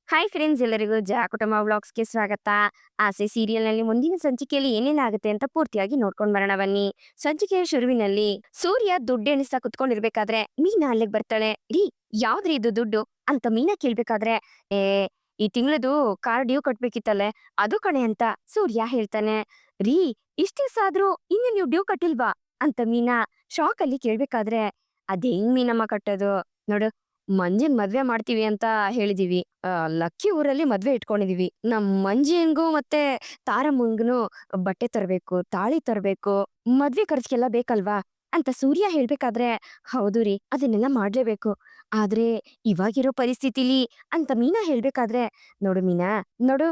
Hi friends, ಎಲ್ಲರಿಗೂ ಕುಟುಂಬ ವ್ಲಾಗ್ಸ್‌ಗೆ ಸ್ವಾಗತ. ಆಸೆ ಸೀರಿಯಲ್‌ನಲ್ಲಿ ಮುಂದಿನ ಸಂಚಿಕೆಯಲ್ಲಿ ಏನೇನಾಗುತ್ತೆ ಅಂತ ಪೂರ್ತಿಯಾಗಿ ನೋಡ್ಕೊಂಡ್ ಬರೋಣ ಬನ್ನಿ. ಸಂಚಿಕೆಯ ಶುರುವಿನಲ್ಲಿ ಸೂರ್ಯ ದುಡ್ಡು ಎಣಿಸ್ತಾ ಕುತ್ಕೊಂಡಿರ್ಬೇಕಾದ್ರೆ ಮೀನಾ ಅಲ್ಲಿಗೆ ಬರ್ತಾಳೆ. "ರೀ, ಯಾವ್ದ್ರಿ ಇದು ದುಡ್ಡು?" ಅಂತ ಮೀನಾ ಕೇಳ್ಬೇಕಾದ್ರೆ, "ಏ, ಈ ತಿಂಗಳದು ಕಾರ್ ಡ್ಯೂ ಕಟ್ಬೇಕಿತ್ತಲ್ಲೇ, ಅದು ಕಣೆ" ಅಂತ ಸೂರ್ಯ ಹೇಳ್ತಾನೆ. "ರೀ, ಇಷ್ಟ್ ದಿವ್ಸ ಆದ್ರೂ ಇನ್ನು ನೀವು ಡ್ಯೂ ಕಟ್ಟಿಲ್ವಾ?" ಅಂತ ಮೀನಾ ಶಾಕಲ್ಲಿ ಕೇಳ್ಬೇಕಾದ್ರೆ, "ಅದೇಂಗ್ ಮೀನಮ್ಮ ಕಟ್ಟೋದು? ನೋಡು, ಮಂಜಿನ್ ಮದ್ವೆ ಮಾಡ್ತೀವಿ ಅಂತ ಹೇಳಿದೀವಿ. ಲಕ್ಕಿ ಊರಲ್ಲಿ ಮದ್ವೆ ಇಟ್ಕೊಂಡಿದೀವಿ. ನಮ್ ಮಂಜಿನ್ಗೂ ಮತ್ತೆ ತಾರಮ್ಮಂಗೂನು ಬಟ್ಟೆ ತರ್ಬೇಕು, ತಾಳಿ ತರ್ಬೇಕು, ಮದ್ವೆ ಖರ್ಚ್ಗೆಲ್ಲ ಬೇಕಲ್ವಾ?" ಅಂತ ಸೂರ್ಯ ಹೇಳ್ಬೇಕಾದ್ರೆ, "ಹೌದು ರೀ, ಅದನ್ನೆಲ್ಲ ಮಾಡ್ಲೇಬೇಕು. ಆದ್ರೆ ಇವಾಗಿರೋ ಪರಿಸ್ಥಿತಿಲಿ" ಅಂತ ಮೀನಾ ಹೇಳ್ಬೇಕಾದ್ರೆ, "ನೋಡು ಮೀನಾ, ನೋಡು,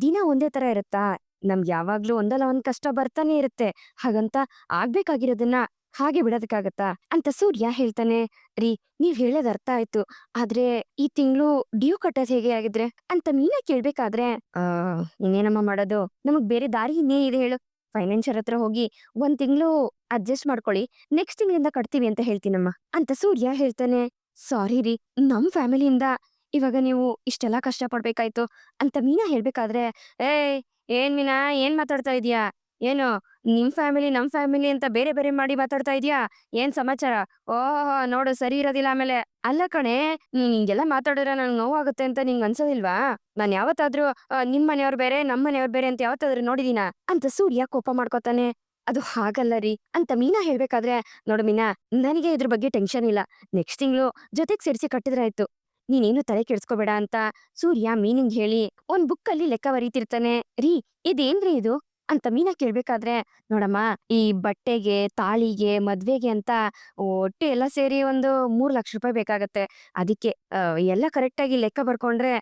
ದಿನ ಒಂದೇ ತರ ಇರುತ್ತಾ? ನಮ್ಗ್ ಯಾವಾಗ್ಲೂ ಒಂದಲ್ಲ ಒಂದ್ ಕಷ್ಟ ಬರ್ತಾನೆ ಇರುತ್ತೆ. ಹಾಗಂತ ಆಗ್ಬೇಕಾಗಿರೋದನ್ನ ಹಾಗೆ ಬಿಡೋದಕ್ಕಾಗತ್ತಾ?" ಅಂತ ಸೂರ್ಯ ಹೇಳ್ತಾನೆ. "ರೀ, ನೀವ್ ಹೇಳೋದ್ ಅರ್ಥ ಆಯ್ತು. ಆದ್ರೆ ಈ ತಿಂಗ್ಳು ಡ್ಯೂ ಕಟ್ಟೋದ್ ಹೇಗೆ ಆಗಿದ್ರೆ?" ಅಂತ ಮೀನಾ ಕೇಳ್ಬೇಕಾದ್ರೆ, "ಆ ಇನ್ನೇನಮ್ಮ ಮಾಡೋದು? ನಮಗ್ ಬೇರೆ ದಾರಿ ಇನ್ನೇನಿದೆ ಹೇಳು? ಫೈನಾನ್ಷಿಯರ್ ಹತ್ರ ಹೋಗಿ 1 ತಿಂಗ್ಳು ಅಡ್ಜಸ್ಟ್ ಮಾಡ್ಕೊಳ್ಳಿ. ನೆಕ್ಸ್ಟ್ ತಿಂಗ್ಳಿಂದ ಕಟ್ತೀವಿ ಅಂತ ಹೇಳ್ತೀನಮ್ಮ." ಅಂತ ಸೂರ್ಯ ಹೇಳ್ತಾನೆ. "ಸಾರಿ ರೀ, ನಮ್ ಫ್ಯಾಮಿಲಿಯಿಂದ ಇವಾಗ ನೀವು ಇಷ್ಟೆಲ್ಲಾ ಕಷ್ಟ ಪಡ್ಬೇಕಾಯ್ತು." ಅಂತ ಮೀನಾ ಹೇಳ್ಬೇಕಾದ್ರೆ, "ಏಯ್! ಏನ್ ಮೀನಾ, ಏನ್ ಮಾತಾಡ್ತಾ ಇದೀಯಾ? ಏನು ನಿಮ್ ಫ್ಯಾಮಿಲಿ, ನಮ್ ಫ್ಯಾಮಿಲಿ ಅಂತ ಬೇರೆ ಬೇರೆ ಮಾಡಿ ಮಾತಾಡ್ತಾ ಇದ್ಯಾ? ಏನ್ ಸಮಾಚಾರ? ಓಹೋಹೋ! ನೋಡು, ಸರಿ ಇರೋದಿಲ್ಲ ಆಮೇಲೆ." "ಅಲ್ಲ ಕಣೆ, ನೀನ್ ಹಿಂಗೆಲ್ಲ ಮಾತಾಡಿದ್ರೆ ನಂಗ್ ನೋವಾಗುತ್ತೆ ಅಂತ ನಿಂಗ್ ಅನ್ಸೋದಿಲ್ವಾ? ನಾನ್ ಯಾವತ್ತಾದ್ರೂ ನಿಮ್ ಮನೆಯವ್ರ್ ಬೇರೆ, ನಮ್ ಮನೆಯವ್ರ್ ಬೇರೆ ಅಂತ ಯಾವತ್ತಾದ್ರೂ ನೋಡಿದೀನಾ?" ಅಂತ ಸೂರ್ಯ ಕೋಪ ಮಾಡ್ಕೊತಾನೆ. "ಅದು ಹಾಗಲ್ಲ ರೀ." ಅಂತ ಮೀನಾ ಹೇಳ್ಬೇಕಾದ್ರೆ, "ನೋಡು ಮೀನಾ, ನನಗೆ ಇದ್ರ ಬಗ್ಗೆ ಟೆನ್ಷನ್ ಇಲ್ಲ. ನೆಕ್ಸ್ಟ್ ತಿಂಗ್ಳು ಜೊತೆಗ್ ಸೇರ್ಸಿ ಕಟ್ಟಿದ್ರಾಯ್ತು. ನೀನೇನು ತಲೆ ಕೆಡ್ಸ್ಕೋಬೇಡ." ಅಂತ ಸೂರ್ಯ ಮೀನಿಂಗ್ ಹೇಳಿ ಒಂದ್ ಬುಕ್ಕಲ್ಲಿ ಲೆಕ್ಕ ಬರೀತಿರ್ತಾನೆ. "ರೀ, ಇದೇನ್ರೀ ಇದು?" ಅಂತ ಮೀನಾ ಕೇಳ್ಬೇಕಾದ್ರೆ, "ನೋಡಮ್ಮ, ಈ ಬಟ್ಟೆಗೆ, ತಾಳಿಗೆ, ಮದ್ವೆಗೆ ಅಂತ ಒಟ್ಟು ಎಲ್ಲ ಸೇರಿ ಒಂದು 3 ಲಕ್ಷ ರೂಪಾಯಿ ಬೇಕಾಗತ್ತೆ. ಅದಿಕ್ಕೆ ಎಲ್ಲ ಕರೆಕ್ಟಾಗಿ ಲೆಕ್ಕ ಬರ್ಕೊಂಡ್ರೆ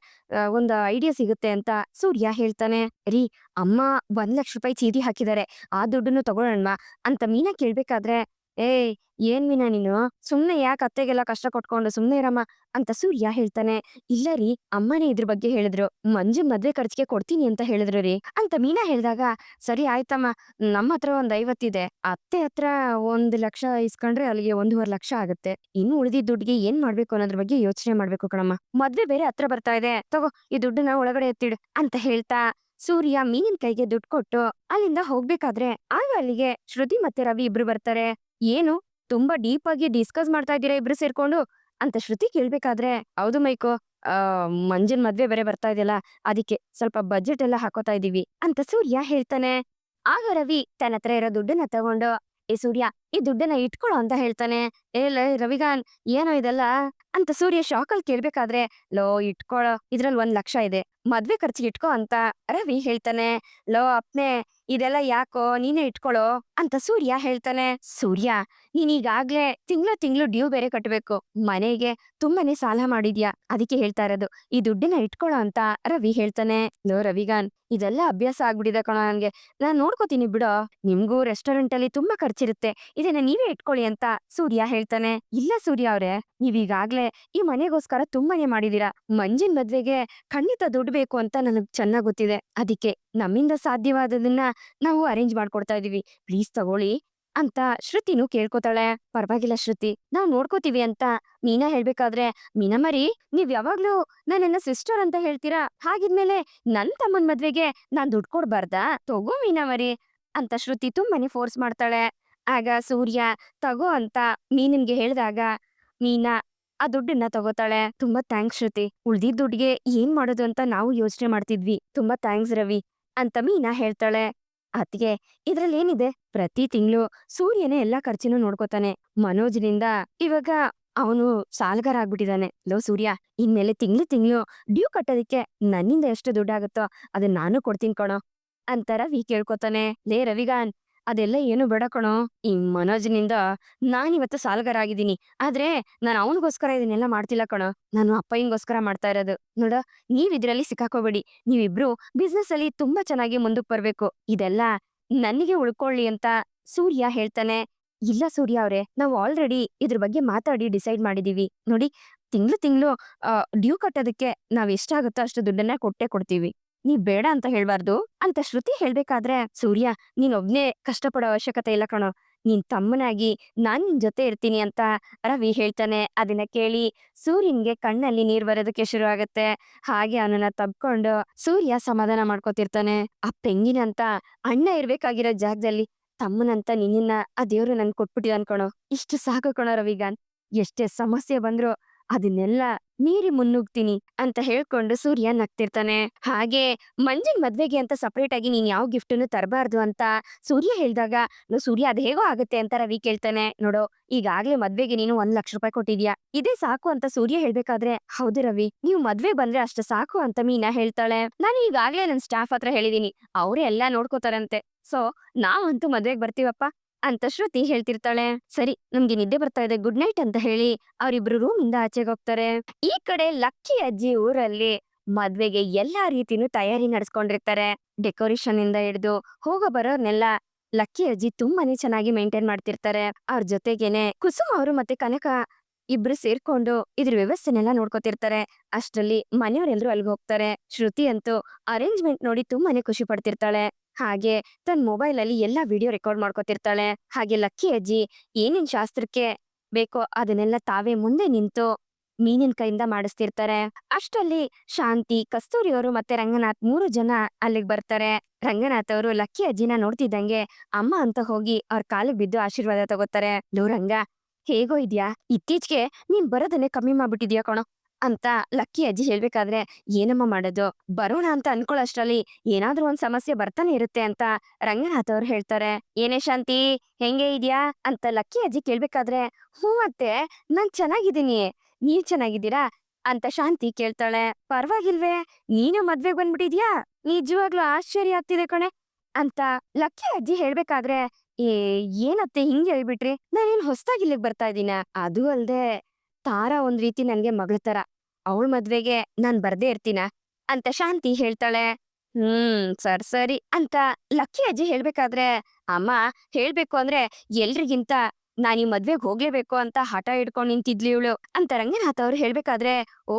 ಒಂದು ಐಡಿಯಾ ಸಿಗುತ್ತೆ." ಅಂತ ಸೂರ್ಯ ಹೇಳ್ತಾನೆ. "ರೀ, ಅಮ್ಮ 1 ಲಕ್ಷ ರೂಪಾಯಿ ಚೀಟಿ ಹಾಕಿದ್ದಾರೆ. ಆ ದುಡ್ಡನ್ನು ತಗೊಳೋಣ್ವಾ?" ಅಂತ ಮೀನಾ ಕೇಳ್ಬೇಕಾದ್ರೆ, "ಏಯ್! ಏನ್ ಮೀನಾ ನೀನು? ಸುಮ್ನೆ ಯಾಕ್ ಅತ್ತೆಗೆಲ್ಲ ಕಷ್ಟ ಕೊಟ್ಕೊಂಡು ಸುಮ್ನೆ ಇರಮ್ಮ." ಅಂತ ಸೂರ್ಯ ಹೇಳ್ತಾನೆ. "ಇಲ್ಲ ರೀ, ಅಮ್ಮನೇ ಇದ್ರ ಬಗ್ಗೆ ಹೇಳಿದ್ರು. ಮಂಜುನ್ ಮದ್ವೆ ಖರ್ಚಿಗೆ ಕೊಡ್ತೀನಿ ಅಂತ ಹೇಳಿದ್ರು ರೀ." ಅಂತ ಮೀನಾ ಹೇಳ್ದಾಗ, "ಸರಿ ಆಯ್ತಮ್ಮ, ನಮ್ಮತ್ರ ಒಂದ್ 50 ಇದೆ. ಅತ್ತೆ ಹತ್ರ 1 ಲಕ್ಷ ಇಸ್ಕೊಂಡ್ರೆ ಅಲ್ಲಿಗೆ 1.5 ಲಕ್ಷ ಆಗುತ್ತೆ. ಇನ್ನು ಉಳಿದಿದ್ದ ದುಡ್ಡಿಗೆ ಏನ್ ಮಾಡ್ಬೇಕು ಅನ್ನೋದ್ರ ಬಗ್ಗೆ ಯೋಚನೆ ಮಾಡ್ಬೇಕು ಕಣಮ್ಮ. ಮದ್ವೆ ಬೇರೆ ಹತ್ರ ಬರ್ತಾ ಇದೆ. ತಗೋ, ಈ ದುಡ್ಡನ್ನ ಒಳಗಡೆ ಎತ್ತಿಡು." ಅಂತ ಹೇಳ್ತಾ ಸೂರ್ಯ ಮೀನಿನ ಕೈಗೆ ದುಡ್ಡು ಕೊಟ್ಟು ಅಲ್ಲಿಂದ ಹೋಗ್ಬೇಕಾದ್ರೆ, ಆಗ ಅಲ್ಲಿಗೆ ಶ್ರುತಿ ಮತ್ತೆ ರವಿ ಇಬ್ರು ಬರ್ತಾರೆ. "ಏನು, ತುಂಬಾ ಡೀಪ್ ಆಗಿ ಡಿಸ್ಕಸ್ ಮಾಡ್ತಾ ಇದ್ದೀರಾ ಇಬ್ರು ಸೇರ್ಕೊಂಡು?" ಅಂತ ಶ್ರುತಿ ಕೇಳ್ಬೇಕಾದ್ರೆ, "ಹೌದು ಮೈಕು, ಆ ಮಂಜನ್ ಮದ್ವೆ ಬೇರೆ ಬರ್ತಾ ಇದೆಯಲ್ಲ, ಅದಕ್ಕೆ ಸ್ವಲ್ಪ ಬಜೆಟ್ ಎಲ್ಲ ಹಾಕೋತಾ ಇದೀವಿ." ಅಂತ ಸೂರ್ಯ ಹೇಳ್ತಾನೆ. ಆಗ ರವಿ ತನ್ನತ್ರ ಇರೋ ದುಡ್ಡನ್ನ ತಗೊಂಡು, "ಏ ಸೂರ್ಯ, ಈ ದುಡ್ಡನ್ನ ಇಟ್ಕೊಳೋ" ಅಂತ ಹೇಳ್ತಾನೆ. "ಏ ಲೇ ರವಿಗಾನ್, ಏನೋ ಇದೆಲ್ಲ?" ಅಂತ ಸೂರ್ಯ ಶಾಕಲ್ ಕೇಳ್ಬೇಕಾದ್ರೆ, "ಲೋ, ಇಟ್ಕೊಳೋ, ಇದ್ರಲ್ಲಿ 1 ಲಕ್ಷ ಇದೆ. ಮದ್ವೆ ಖರ್ಚಿಗೆ ಇಟ್ಕೋ." ಅಂತ ರವಿ ಹೇಳ್ತಾನೆ. "ಲೋ ಅಪ್ನೆ, ಇದೆಲ್ಲ ಯಾಕೋ, ನೀನೇ ಇಟ್ಕೊಳೋ." ಅಂತ ಸೂರ್ಯ ಹೇಳ್ತಾನೆ. "ಸೂರ್ಯ, ನೀನ್ ಈಗಾಗ್ಲೇ ತಿಂಗ್ಳು ತಿಂಗ್ಳು ಡ್ಯೂ ಬೇರೆ ಕಟ್ಬೇಕು. ಮನೆಗೆ ತುಂಬಾನೇ ಸಾಲ ಮಾಡಿದ್ಯಾ, ಅದಕ್ಕೆ ಹೇಳ್ತಾ ಇರೋದು. ಈ ದುಡ್ಡನ್ನ ಇಟ್ಕೊಳೋ." ಅಂತ ರವಿ ಹೇಳ್ತಾನೆ. "ಲೋ ರವಿಗಾನ್, ಇದೆಲ್ಲ ಅಭ್ಯಾಸ ಆಗ್ಬಿಟ್ಟಿದೆ ಕಣೋ ನನ್ಗೆ. ನಾನ್ ನೋಡ್ಕೋತೀನಿ ಬಿಡೋ. ನಿಮ್ಗೂ ರೆಸ್ಟೋರೆಂಟ್ ಅಲ್ಲಿ ತುಂಬಾ ಖರ್ಚಿರುತ್ತೆ. ಇದನ್ನ ನೀವೇ ಇಟ್ಕೊಳ್ಳಿ." ಅಂತ ಸೂರ್ಯ ಹೇಳ್ತಾನೆ. "ಇಲ್ಲ ಸೂರ್ಯ ಅವ್ರೆ, ನೀವೀಗಾಗ್ಲೇ ಈ ಮನೆಗೋಸ್ಕರ ತುಂಬಾನೇ ಮಾಡಿದೀರಾ. ಮಂಜಿನ್ ಮದ್ವೆಗೆ ಖಂಡಿತ ದುಡ್ಡು ಬೇಕು ಅಂತ ನನಗ್ ಚೆನ್ನಾಗ್ ಗೊತ್ತಿದೆ. ಅದಿಕ್ಕೆ ನಮ್ಮಿಂದ ಸಾಧ್ಯವಾದದನ್ನ ನಾವು ಅರೇಂಜ್ ಮಾಡ್ಕೊಡ್ತಾ ಇದೀವಿ. ಪ್ಲೀಸ್ ತಗೊಳ್ಳಿ." ಅಂತ ಶ್ರುತಿನೂ ಕೇಳ್ಕೊತಾಳೆ. "ಪರವಾಗಿಲ್ಲ ಶ್ರುತಿ, ನಾವ್ ನೋಡ್ಕೋತೀವಿ." ಅಂತ ಮೀನಾ ಹೇಳ್ಬೇಕಾದ್ರೆ, "ಮೀನಮ್ಮರಿ, ನೀವ್ ಯಾವಾಗ್ಲೂ ನನ್ನನ್ನ ಸಿಸ್ಟರ್ ಅಂತ ಹೇಳ್ತೀರಾ. ಹಾಗಿದ್ಮೇಲೆ ನನ್ ತಮ್ಮನ್ ಮದ್ವೆಗೆ ನಾನ್ ದುಡ್ಡು ಕೊಡ್ಬಾರ್ದಾ? ತಗೋ ಮೀನಮ್ಮರಿ." ಅಂತ ಶ್ರುತಿ ತುಂಬಾನೇ ಫೋರ್ಸ್ ಮಾಡ್ತಾಳೆ. ಆಗ ಸೂರ್ಯ ತಗೋ ಅಂತ ಮೀನನ್ಗೆ ಹೇಳ್ದಾಗ, ಮೀನಾ ಆ ದುಡ್ಡನ್ನ ತಗೋತಾಳೆ. "ತುಂಬಾ ಥ್ಯಾಂಕ್ಸ್ ಶ್ರುತಿ. ಉಳ್ದಿದ್ ದುಡ್ಡ್‌ಗೆ ಏನ್ ಮಾಡೋದು ಅಂತ ನಾವು ಯೋಚನೆ ಮಾಡ್ತಿದ್ವಿ. ತುಂಬಾ ಥ್ಯಾಂಕ್ಸ್ ರವಿ." ಅಂತ ಮೀನಾ ಹೇಳ್ತಾಳೆ. ಅದ್ಕೆ ಇದ್ರಲ್ಲೇನಿದೆ, ಪ್ರತಿ ತಿಂಗ್ಳು ಸೂರ್ಯನೇ ಎಲ್ಲಾ ಖರ್ಚನ್ನು ನೋಡ್ಕೋತಾನೆ. ಮನೋಜ್‌ನಿಂದ ಇವಾಗ ಅವನು ಸಾಲಗಾರ ಆಗ್ಬಿಟ್ಟಿದಾನೆ. ಲೋ ಸೂರ್ಯ, ಇನ್ಮೇಲೆ ತಿಂಗ್ಳು ತಿಂಗ್ಳು ಡ್ಯೂ ಕಟ್ಟೋದಿಕ್ಕೆ ನನ್ನಿಂದ ಎಷ್ಟು ದುಡ್ಡಾಗುತ್ತೋ ಅದನ್ನ ನಾನು ಕೊಡ್ತೀನಿ ಕಣೋ. ಅಂತ ರವಿ ಕೇಳ್ಕೊತಾನೆ. "ಲೇ ರವಿಗಾನ್, ಅದೆಲ್ಲ ಏನು ಬೇಡ ಕಣೋ. ಈ ಮನೋಜ್‌ನಿಂದ ನಾನಿವತ್ತು ಸಾಲಗಾರ ಆಗಿದ್ದೀನಿ. ಆದ್ರೆ ನಾನು ಅವನಿಗೋಸ್ಕರ ಇದನ್ನೆಲ್ಲ ಮಾಡ್ತಿಲ್ಲ ಕಣೋ. ನಾನು ಅಪ್ಪಯ್ಯಂಗೋಸ್ಕರ ಮಾಡ್ತಾ ಇರೋದು. ನೋಡು, ನೀವಿದ್ರಲ್ಲಿ ಸಿಕ್ಕಾಕೋಬೇಡಿ. ನೀವಿಬ್ರು ಬಿಸ್ನೆಸ್ ಅಲ್ಲಿ ತುಂಬಾ ಚೆನ್ನಾಗಿ ಮುಂದಕ್ ಬರ್ಬೇಕು. ಇದೆಲ್ಲ ನನ್ನಿಗೆ ಉಳ್ಕೊಳ್ಳಿ." ಅಂತ ಸೂರ್ಯ ಹೇಳ್ತಾನೆ. "ಇಲ್ಲ ಸೂರ್ಯ ಅವ್ರೆ, ನಾವು ಆಲ್ರೆಡಿ ಇದ್ರ ಬಗ್ಗೆ ಮಾತಾಡಿ ಡಿಸೈಡ್ ಮಾಡಿದೀವಿ. ನೋಡಿ, ತಿಂಗ್ಳು ತಿಂಗ್ಳು ಡ್ಯೂ ಕಟ್ಟೋದಕ್ಕೆ ನಾವ್ ಎಷ್ಟಾಗುತ್ತೋ ಅಷ್ಟು ದುಡ್ಡನ್ನ ಕೊಟ್ಟೇ ಕೊಡ್ತೀವಿ. ನೀವ್ ಬೇಡ ಅಂತ ಹೇಳ್ಬಾರ್ದು." ಅಂತ ಶ್ರುತಿ ಹೇಳ್ಬೇಕಾದ್ರೆ, "ಸೂರ್ಯ, ನೀನೊಬ್ನೇ ಕಷ್ಟಪಡೋ ಅವಶ್ಯಕತೆ ಇಲ್ಲ ಕಣೋ. ನಿನ್ ತಮ್ಮನಾಗಿ ನಾನ್ ನಿನ್ ಜೊತೆ ಇರ್ತೀನಿ ಅಂತ ರವಿ ಹೇಳ್ತಾನೆ. ಅದನ್ನ ಕೇಳಿ ಸೂರ್ಯನ್ಗೆ ಕಣ್ಣಲ್ಲಿ ನೀರ್ ಬರೋದಕ್ಕೆ ಶುರು ಆಗತ್ತೆ. ಹಾಗೆ ಅವನನ್ನ ತಬ್ಕೊಂಡು ಸೂರ್ಯ ಸಮಾಧಾನ ಮಾಡ್ಕೊತಿರ್ತಾನೆ. ಆ ಪೆಂಗಿನಂತ ಅಣ್ಣ ಇರ್ಬೇಕಾಗಿರೋ ಜಾಗದಲ್ಲಿ ತಮ್ಮನಂತ ನಿನ್ನ ಆ ದೇವ್ರು ನನ್ ಕೊಟ್ಬಿಟ್ಟಿದ್ ಅನ್ಕೊಣೋ. ಇಷ್ಟು ಸಾಕು ಕಣೋ ರವಿಗಾನ್. ಎಷ್ಟೇ ಸಮಸ್ಯೆ ಬಂದ್ರು ಅದನ್ನೆಲ್ಲ ಮೀರಿ ಮುನ್ನುಗ್ತೀನಿ ಅಂತ ಹೇಳ್ಕೊಂಡು ಸೂರ್ಯ ನಗ್ತಿರ್ತಾನೆ. ಹಾಗೆ ಮಂಜನ್ ಮದ್ವೆಗೆ ಅಂತ ಸಪರೇಟ್ ಆಗಿ ನೀನ್ ಯಾವ ಗಿಫ್ಟನ್ನು ತರಬಾರ್ದು ಅಂತ ಸೂರ್ಯ ಹೇಳ್ದಾಗ, ಸೂರ್ಯ ಅದ್ ಹೇಗೋ ಆಗುತ್ತೆ ಅಂತ ರವಿ ಕೇಳ್ತಾನೆ. ನೋಡೋ, ಈಗಾಗ್ಲೇ ಮದ್ವೆಗೆ ನೀನು 1 ಲಕ್ಷ ರೂಪಾಯಿ ಕೊಟ್ಟಿದ್ಯಾ, ಇದೇ ಸಾಕು ಅಂತ ಸೂರ್ಯ ಹೇಳ್ಬೇಕಾದ್ರೆ, ಹೌದು ರವಿ, ನೀವು ಮದ್ವೆ ಬಂದ್ರೆ ಅಷ್ಟು ಸಾಕು ಅಂತ ಮೀನಾ ಹೇಳ್ತಾಳೆ. ನಾನು ಈಗಾಗ್ಲೇ ನನ್ ಸ್ಟಾಫ್ ಹತ್ರ ಹೇಳಿದೀನಿ, ಅವರೇ ಎಲ್ಲಾ ನೋಡ್ಕೋತಾರಂತೆ. ಸೊ ನಾವಂತೂ ಮದ್ವೆಗ್ ಬರ್ತೀವಪ್ಪ ಅಂತ ಶ್ರುತಿ ಹೇಳ್ತಿರ್ತಾಳೆ. ಸರಿ, ನಮ್ಗೆ ನಿದ್ದೆ ಬರ್ತಾ ಇದೆ, ಗುಡ್ ನೈಟ್ ಅಂತ ಹೇಳಿ ಅವರಿಬ್ರು ರೂಮ್ ಇಂದ ಆಚೆಗೆ ಹೋಗ್ತಾರೆ. ಈ ಕಡೆ ಲಕ್ಕಿ ಅಜ್ಜಿ ಊರಲ್ಲಿ ಮದ್ವೆಗೆ ಎಲ್ಲಾ ರೀತಿನೂ ತಯಾರಿ ನಡೆಸ್ಕೊಂಡಿರ್ತಾರೆ. ಡೆಕೋರೇಷನ್ ಇಂದ ಹಿಡಿದು ಹೋಗೋ ಬರೋರ್ನೆಲ್ಲ ಲಕ್ಕಿ ಅಜ್ಜಿ ತುಂಬಾನೇ ಚೆನ್ನಾಗಿ ಮೇಂಟೈನ್ ಮಾಡ್ತಿರ್ತಾರೆ. ಅವ್ರ ಜೊತೆಗೇನೆ ಕುಸುಮ ಅವರು ಮತ್ತೆ ಕನಕ ಇಬ್ರು ಸೇರ್ಕೊಂಡು ಇದ್ರ ವ್ಯವಸ್ಥೆನೆಲ್ಲ ನೋಡ್ಕೊತಿರ್ತಾರೆ. ಅಷ್ಟ್ರಲ್ಲಿ ಮನೆಯವರೆಲ್ಲರೂ ಅಲ್ಗ್ ಹೋಗ್ತಾರೆ. ಶ್ರುತಿ ಅಂತೂ ಅರೇಂಜ್ಮೆಂಟ್ ನೋಡಿ ತುಂಬಾನೇ ಖುಷಿ ಪಡ್ತಿರ್ತಾಳೆ. ಹಾಗೆ ತನ್ನ ಮೊಬೈಲ್ ಅಲ್ಲಿ ಎಲ್ಲಾ ವಿಡಿಯೋ ರೆಕಾರ್ಡ್ ಮಾಡ್ಕೊತಿರ್ತಾಳೆ. ಹಾಗೆ ಲಕ್ಕಿ ಅಜ್ಜಿ ಏನೇನ್ ಶಾಸ್ತ್ರಕ್ಕೆ ಬೇಕೋ ಅದನ್ನೆಲ್ಲ ತಾವೇ ಮುಂದೆ ನಿಂತು ಮೀನಿನ ಕೈಯಿಂದ ಮಾಡಿಸ್ತಿರ್ತಾರೆ. ಅಷ್ಟರಲ್ಲಿ ಶಾಂತಿ, ಕಸ್ತೂರಿ ಅವರು ಮತ್ತೆ ರಂಗನಾಥ್ 3 ಜನ ಅಲ್ಲಿಗೆ ಬರ್ತಾರೆ. ರಂಗನಾಥ್ ಅವರು ಲಕ್ಕಿ ಅಜ್ಜಿನ ನೋಡ್ತಿದ್ದಂಗೆ ಅಮ್ಮ ಅಂತ ಹೋಗಿ ಅವ್ರ ಕಾಲಿಗೆ ಬಿದ್ದು ಆಶೀರ್ವಾದ ತಗೋತಾರೆ. ಲೋ ರಂಗ, ಹೇಗೋ ಇದ್ಯಾ? ಇತ್ತೀಚೆಗೆ ನೀನ್ ಬರೋದನ್ನೇ ಕಮ್ಮಿ ಮಾಡ್ಬಿಟ್ಟಿದ್ಯಾ ಕಣೋ ಅಂತ ಲಕ್ಕಿ ಅಜ್ಜಿ ಹೇಳ್ಬೇಕಾದ್ರೆ, ಏನಮ್ಮ ಮಾಡೋದು, ಬರೋಣ ಅಂತ ಅನ್ಕೊಳ್ಳೋಷ್ಟ್ರಲ್ಲಿ ಏನಾದ್ರೂ ಒಂದ್ ಸಮಸ್ಯೆ ಬರ್ತಾನೆ ಇರುತ್ತೆ ಅಂತ ರಂಗನಾಥ್ ಅವ್ರು ಹೇಳ್ತಾರೆ. ಏನೇ ಶಾಂತಿ, ಹೆಂಗೆ ಇದ್ಯಾ ಅಂತ ಲಕ್ಕಿ ಅಜ್ಜಿ ಕೇಳ್ಬೇಕಾದ್ರೆ, ಹ್ಞೂ ಅತ್ತೆ, ನಾನ್ ಚೆನ್ನಾಗಿದ್ದೀನಿ, ನೀವ್ ಚೆನ್ನಾಗಿದ್ದೀರಾ ಅಂತ ಶಾಂತಿ ಕೇಳ್ತಾಳೆ. ಪರವಾಗಿಲ್ವೇ, ನೀನು ಮದ್ವೆಗ್ ಬಂದ್ಬಿಟ್ಟಿದ್ಯಾ, ನಿಜವಾಗ್ಲೂ ಆಶ್ಚರ್ಯ ಆಗ್ತಿದೆ ಕಣೆ ಅಂತ ಲಕ್ಕಿ ಅಜ್ಜಿ ಹೇಳ್ಬೇಕಾದ್ರೆ, ಏ ಏನತ್ತೆ ಹಿಂಗ್ ಹೇಳ್ಬಿಟ್ರಿ, ನಾನೇನ್ ಹೊಸ್ದಾಗಿ ಇಲ್ಲಿಗ್ ಬರ್ತಾ ಇದೀನ, ಅದು ಅಲ್ದೆ ತಾರಾ ಒಂದ್ ರೀತಿ ನನ್ಗೆ ಮಗಳ ತರ, ಅವಳ ಮದ್ವೆಗೆ ನಾನ್ ಬರ್ದೇ ಇರ್ತೀನ ಅಂತ ಶಾಂತಿ ಹೇಳ್ತಾಳೆ. ಸರ್ ಸರಿ ಅಂತ ಲಕ್ಕಿ ಅಜ್ಜಿ ಹೇಳ್ಬೇಕಾದ್ರೆ, ಅಮ್ಮ ಹೇಳ್ಬೇಕು ಅಂದ್ರೆ ಎಲ್ರಿಗಿಂತ ನಾನ್ ಈ ಮದ್ವೆಗ್ ಹೋಗ್ಲೇಬೇಕು ಅಂತ ಹಠ ಹಿಡ್ಕೊಂಡ್ ನಿಂತಿದ್ಲಿ ಇವಳು ಅಂತ ರಂಗನಾಥ್ ಅವ್ರು ಹೇಳ್ಬೇಕಾದ್ರೆ, ಓ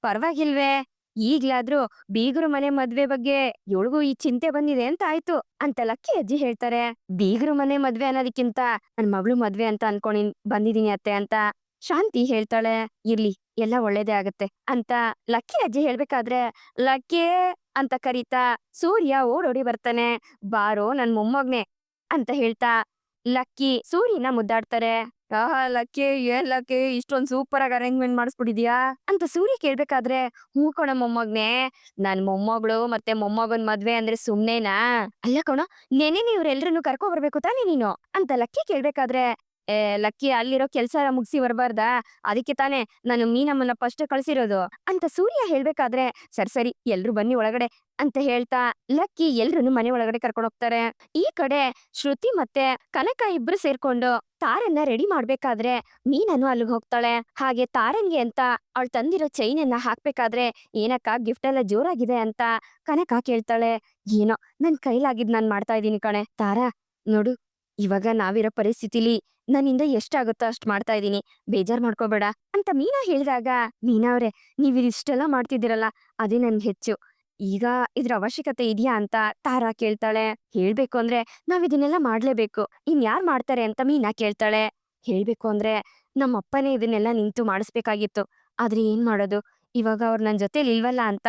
ಪರವಾಗಿಲ್ವೇ, ಈಗ್ಲಾದ್ರೂ ಬೀಗರು ಮನೆ ಮದ್ವೆ ಬಗ್ಗೆ ಇವಳಿಗೂ ಈ ಚಿಂತೆ ಬಂದಿದೆ ಅಂತ ಆಯ್ತು ಅಂತ ಲಕ್ಕಿ ಅಜ್ಜಿ ಹೇಳ್ತಾರೆ. ಬೀಗರು ಮನೆ ಮದ್ವೆ ಅನ್ನೋದಕ್ಕಿಂತ ನನ್ ಮಗಳು ಮದ್ವೆ ಅಂತ ಅನ್ಕೊಂಡ್ ಬಂದಿದೀನಿ ಅತ್ತೆ ಅಂತ ಶಾಂತಿ ಹೇಳ್ತಾಳೆ. ಇರ್ಲಿ, ಎಲ್ಲ ಒಳ್ಳೇದೇ ಆಗತ್ತೆ ಅಂತ ಲಕ್ಕಿ ಅಜ್ಜಿ ಹೇಳ್ಬೇಕಾದ್ರೆ, ಲಕ್ಕಿ ಅಂತ ಕರೀತಾ ಸೂರ್ಯ ಓಡೋಡಿ ಬರ್ತಾನೆ. ಬಾರೋ ನನ್ ಮೊಮ್ಮಗ್ನೆ ಅಂತ ಹೇಳ್ತಾ ಲಕ್ಕಿ ಸೂರ್ಯನ ಮುದ್ದಾಡ್ತಾರೆ. ಆಹಾ ಲಕ್ಕಿ, ಏನ್ ಲಕ್ಕಿ ಇಷ್ಟೊಂದ್ ಸೂಪರ್ ಆಗಿ ಅರೇಂಜ್ಮೆಂಟ್ ಮಾಡಿಸ್ಬಿಟ್ಟಿದ್ಯಾ ಅಂತ ಸೂರ್ಯ ಕೇಳ್ಬೇಕಾದ್ರೆ, ಹೂ ಕಣ ಮೊಮ್ಮಗ್ನೆ, ನನ್ ಮೊಮ್ಮಗಳು ಮತ್ತೆ ಮೊಮ್ಮಗನ್ ಮದ್ವೆ ಅಂದ್ರೆ ಸುಮ್ನೆನಾ? ಅಲ್ಲ ಕಣೋ, ನೆನೆನೆ ಇವ್ರೆಲ್ರನ್ನು ಕರ್ಕೊ ಬರ್ಬೇಕು ತಾನೇ ನೀನು ಅಂತ ಲಕ್ಕಿ ಕೇಳ್ಬೇಕಾದ್ರೆ, ಏ ಲಕ್ಕಿ, ಅಲ್ಲಿರೋ ಕೆಲ್ಸ ಮುಗಿಸಿ ಬರ್ಬಾರ್ದಾ, ಅದಕ್ಕೆ ತಾನೇ ನಾನು ಮೀನಮ್ಮನ ಫಸ್ಟ್ ಕಳ್ಸಿರೋದು ಅಂತ ಸೂರ್ಯ ಹೇಳ್ಬೇಕಾದ್ರೆ, ಸರಿ ಸರಿ ಎಲ್ರು ಬನ್ನಿ ಒಳಗಡೆ ಅಂತ ಹೇಳ್ತಾ ಲಕ್ಕಿ ಎಲ್ರನ್ನು ಮನೆ ಒಳಗಡೆ ಕರ್ಕೊಂಡು ಹೋಗ್ತಾರೆ. ಈ ಕಡೆ ಶ್ರುತಿ ಮತ್ತೆ ಕನಕ ಇಬ್ರು ಸೇರ್ಕೊಂಡು ತಾರನ್ನ ರೆಡಿ ಮಾಡ್ಬೇಕಾದ್ರೆ ಮೀನನ್ನು ಅಲ್ಲಿಗೆ ಹೋಗ್ತಾಳೆ. ಹಾಗೆ ತಾರನ್ಗೆ ಅಂತ ಅವಳು ತಂದಿರೋ ಚೈನನ್ನ ಹಾಕ್ಬೇಕಾದ್ರೆ, ಏನಕ್ಕ ಗಿಫ್ಟ್ ಎಲ್ಲ ಜೋರಾಗಿದೆ ಅಂತ ಕನಕ ಕೇಳ್ತಾಳೆ. ಏನೋ ನನ್ ಕೈಲಾಗಿದ್ ನಾನ್ ಮಾಡ್ತಾ ಇದೀನಿ ಕಣೆ ತಾರಾ, ನೋಡು ಇವಾಗ ನಾವಿರೋ ಪರಿಸ್ಥಿತಿಲಿ ನನ್ನಿಂದ ಎಷ್ಟಾಗುತ್ತೋ ಅಷ್ಟ್ ಮಾಡ್ತಾ ಇದೀನಿ, ಬೇಜಾರ್ ಮಾಡ್ಕೋಬೇಡ ಅಂತ ಮೀನಾ ಹೇಳಿದಾಗ, ಮೀನಾ ಅವ್ರೆ, ನೀವ್ ಇಷ್ಟೆಲ್ಲ ಮಾಡ್ತಿದ್ದೀರಲ್ಲ ಅದೇ ನನ್ಗೆ ಹೆಚ್ಚು, ಈಗ ಇದ್ರ ಅವಶ್ಯಕತೆ ಇದೆಯಾ ಅಂತ ತಾರಾ ಕೇಳ್ತಾಳೆ. ಹೇಳ್ಬೇಕು ಅಂದ್ರೆ ನಾವ್ ಇದನ್ನೆಲ್ಲ ಮಾಡ್ಲೇಬೇಕು, ಯಾರ್ ಮಾಡ್ತಾರೆ ಅಂತ ಮೀನಾ ಕೇಳ್ತಾಳೆ. ಹೇಳ್ಬೇಕು ಅಂದ್ರೆ ನಮ್ಮ ಅಪ್ಪನೇ ಇದನ್ನೆಲ್ಲ ನಿಂತು ಮಾಡಿಸ್ಬೇಕಾಗಿತ್ತು, ಆದ್ರೆ ಏನ್ ಮಾಡೋದು, ಇವಾಗ ಅವ್ರು ನನ್ ಜೊತೆಲಿ ಇಲ್ವಲ್ಲ ಅಂತ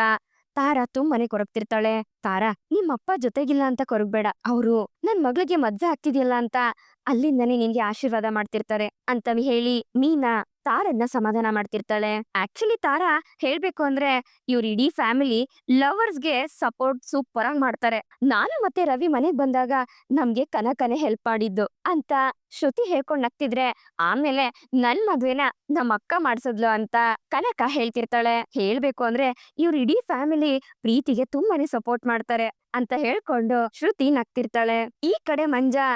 ತಾರಾ ತುಂಬಾನೇ ಕೊರಗ್ತಿರ್ತಾಳೆ. ತಾರಾ, ನಿಮ್ಮಪ್ಪ ಜೊತೆಗಿಲ್ಲ ಅಂತ ಕೊರಗ್ಬೇಡ, ಅವ್ರು ನನ್ ಮಗಳಿಗೆ ಮದ್ವೆ ಆಗ್ತಿದ್ಯಲ್ಲ ಅಂತ ಅಲ್ಲಿಂದನೇ ನಿನ್ಗೆ ಆಶೀರ್ವಾದ ಮಾಡ್ತಿರ್ತಾರೆ ಅಂತ ಹೇಳಿ ಮೀನಾ ತಾರನ್ನ ಸಮಾಧಾನ ಮಾಡ್ತಿರ್ತಾಳೆ. ಆಕ್ಚುಲಿ ತಾರಾ ಹೇಳ್ಬೇಕು ಅಂದ್ರೆ ಇವ್ರ ಇಡೀ ಫ್ಯಾಮಿಲಿ ಲವರ್ಸ್ಗೆ ಸಪೋರ್ಟ್ ಸೂಪರ್ ಆಗಿ ಮಾಡ್ತಾರೆ. ನಾನು ಮತ್ತೆ ರವಿ ಮನೆಗ್ ಬಂದಾಗ ನಮ್ಗೆ ಕನಕನೆ ಹೆಲ್ಪ್ ಮಾಡಿದ್ದು ಅಂತ ಶ್ರುತಿ ಹೇಳ್ಕೊಂಡ್ ನಗ್ತಿದ್ರೆ, ಆಮೇಲೆ ನನ್ ಮದ್ವೆನ ನಮ್ಮ ಅಕ್ಕ ಮಾಡ್ಸದ್ಲು ಅಂತ ಕನಕ ಹೇಳ್ತಿರ್ತಾಳೆ. ಹೇಳ್ಬೇಕು ಅಂದ್ರೆ ಇವ್ರ ಇಡೀ ಫ್ಯಾಮಿಲಿ ಪ್ರೀತಿಗೆ ತುಂಬಾನೇ ಸಪೋರ್ಟ್ ಮಾಡ್ತಾರೆ ಅಂತ ಹೇಳ್ಕೊಂಡು ಶ್ರುತಿ ನಗ್ತಿರ್ತಾಳೆ. ಈ ಕಡೆ ಮಂಜಾ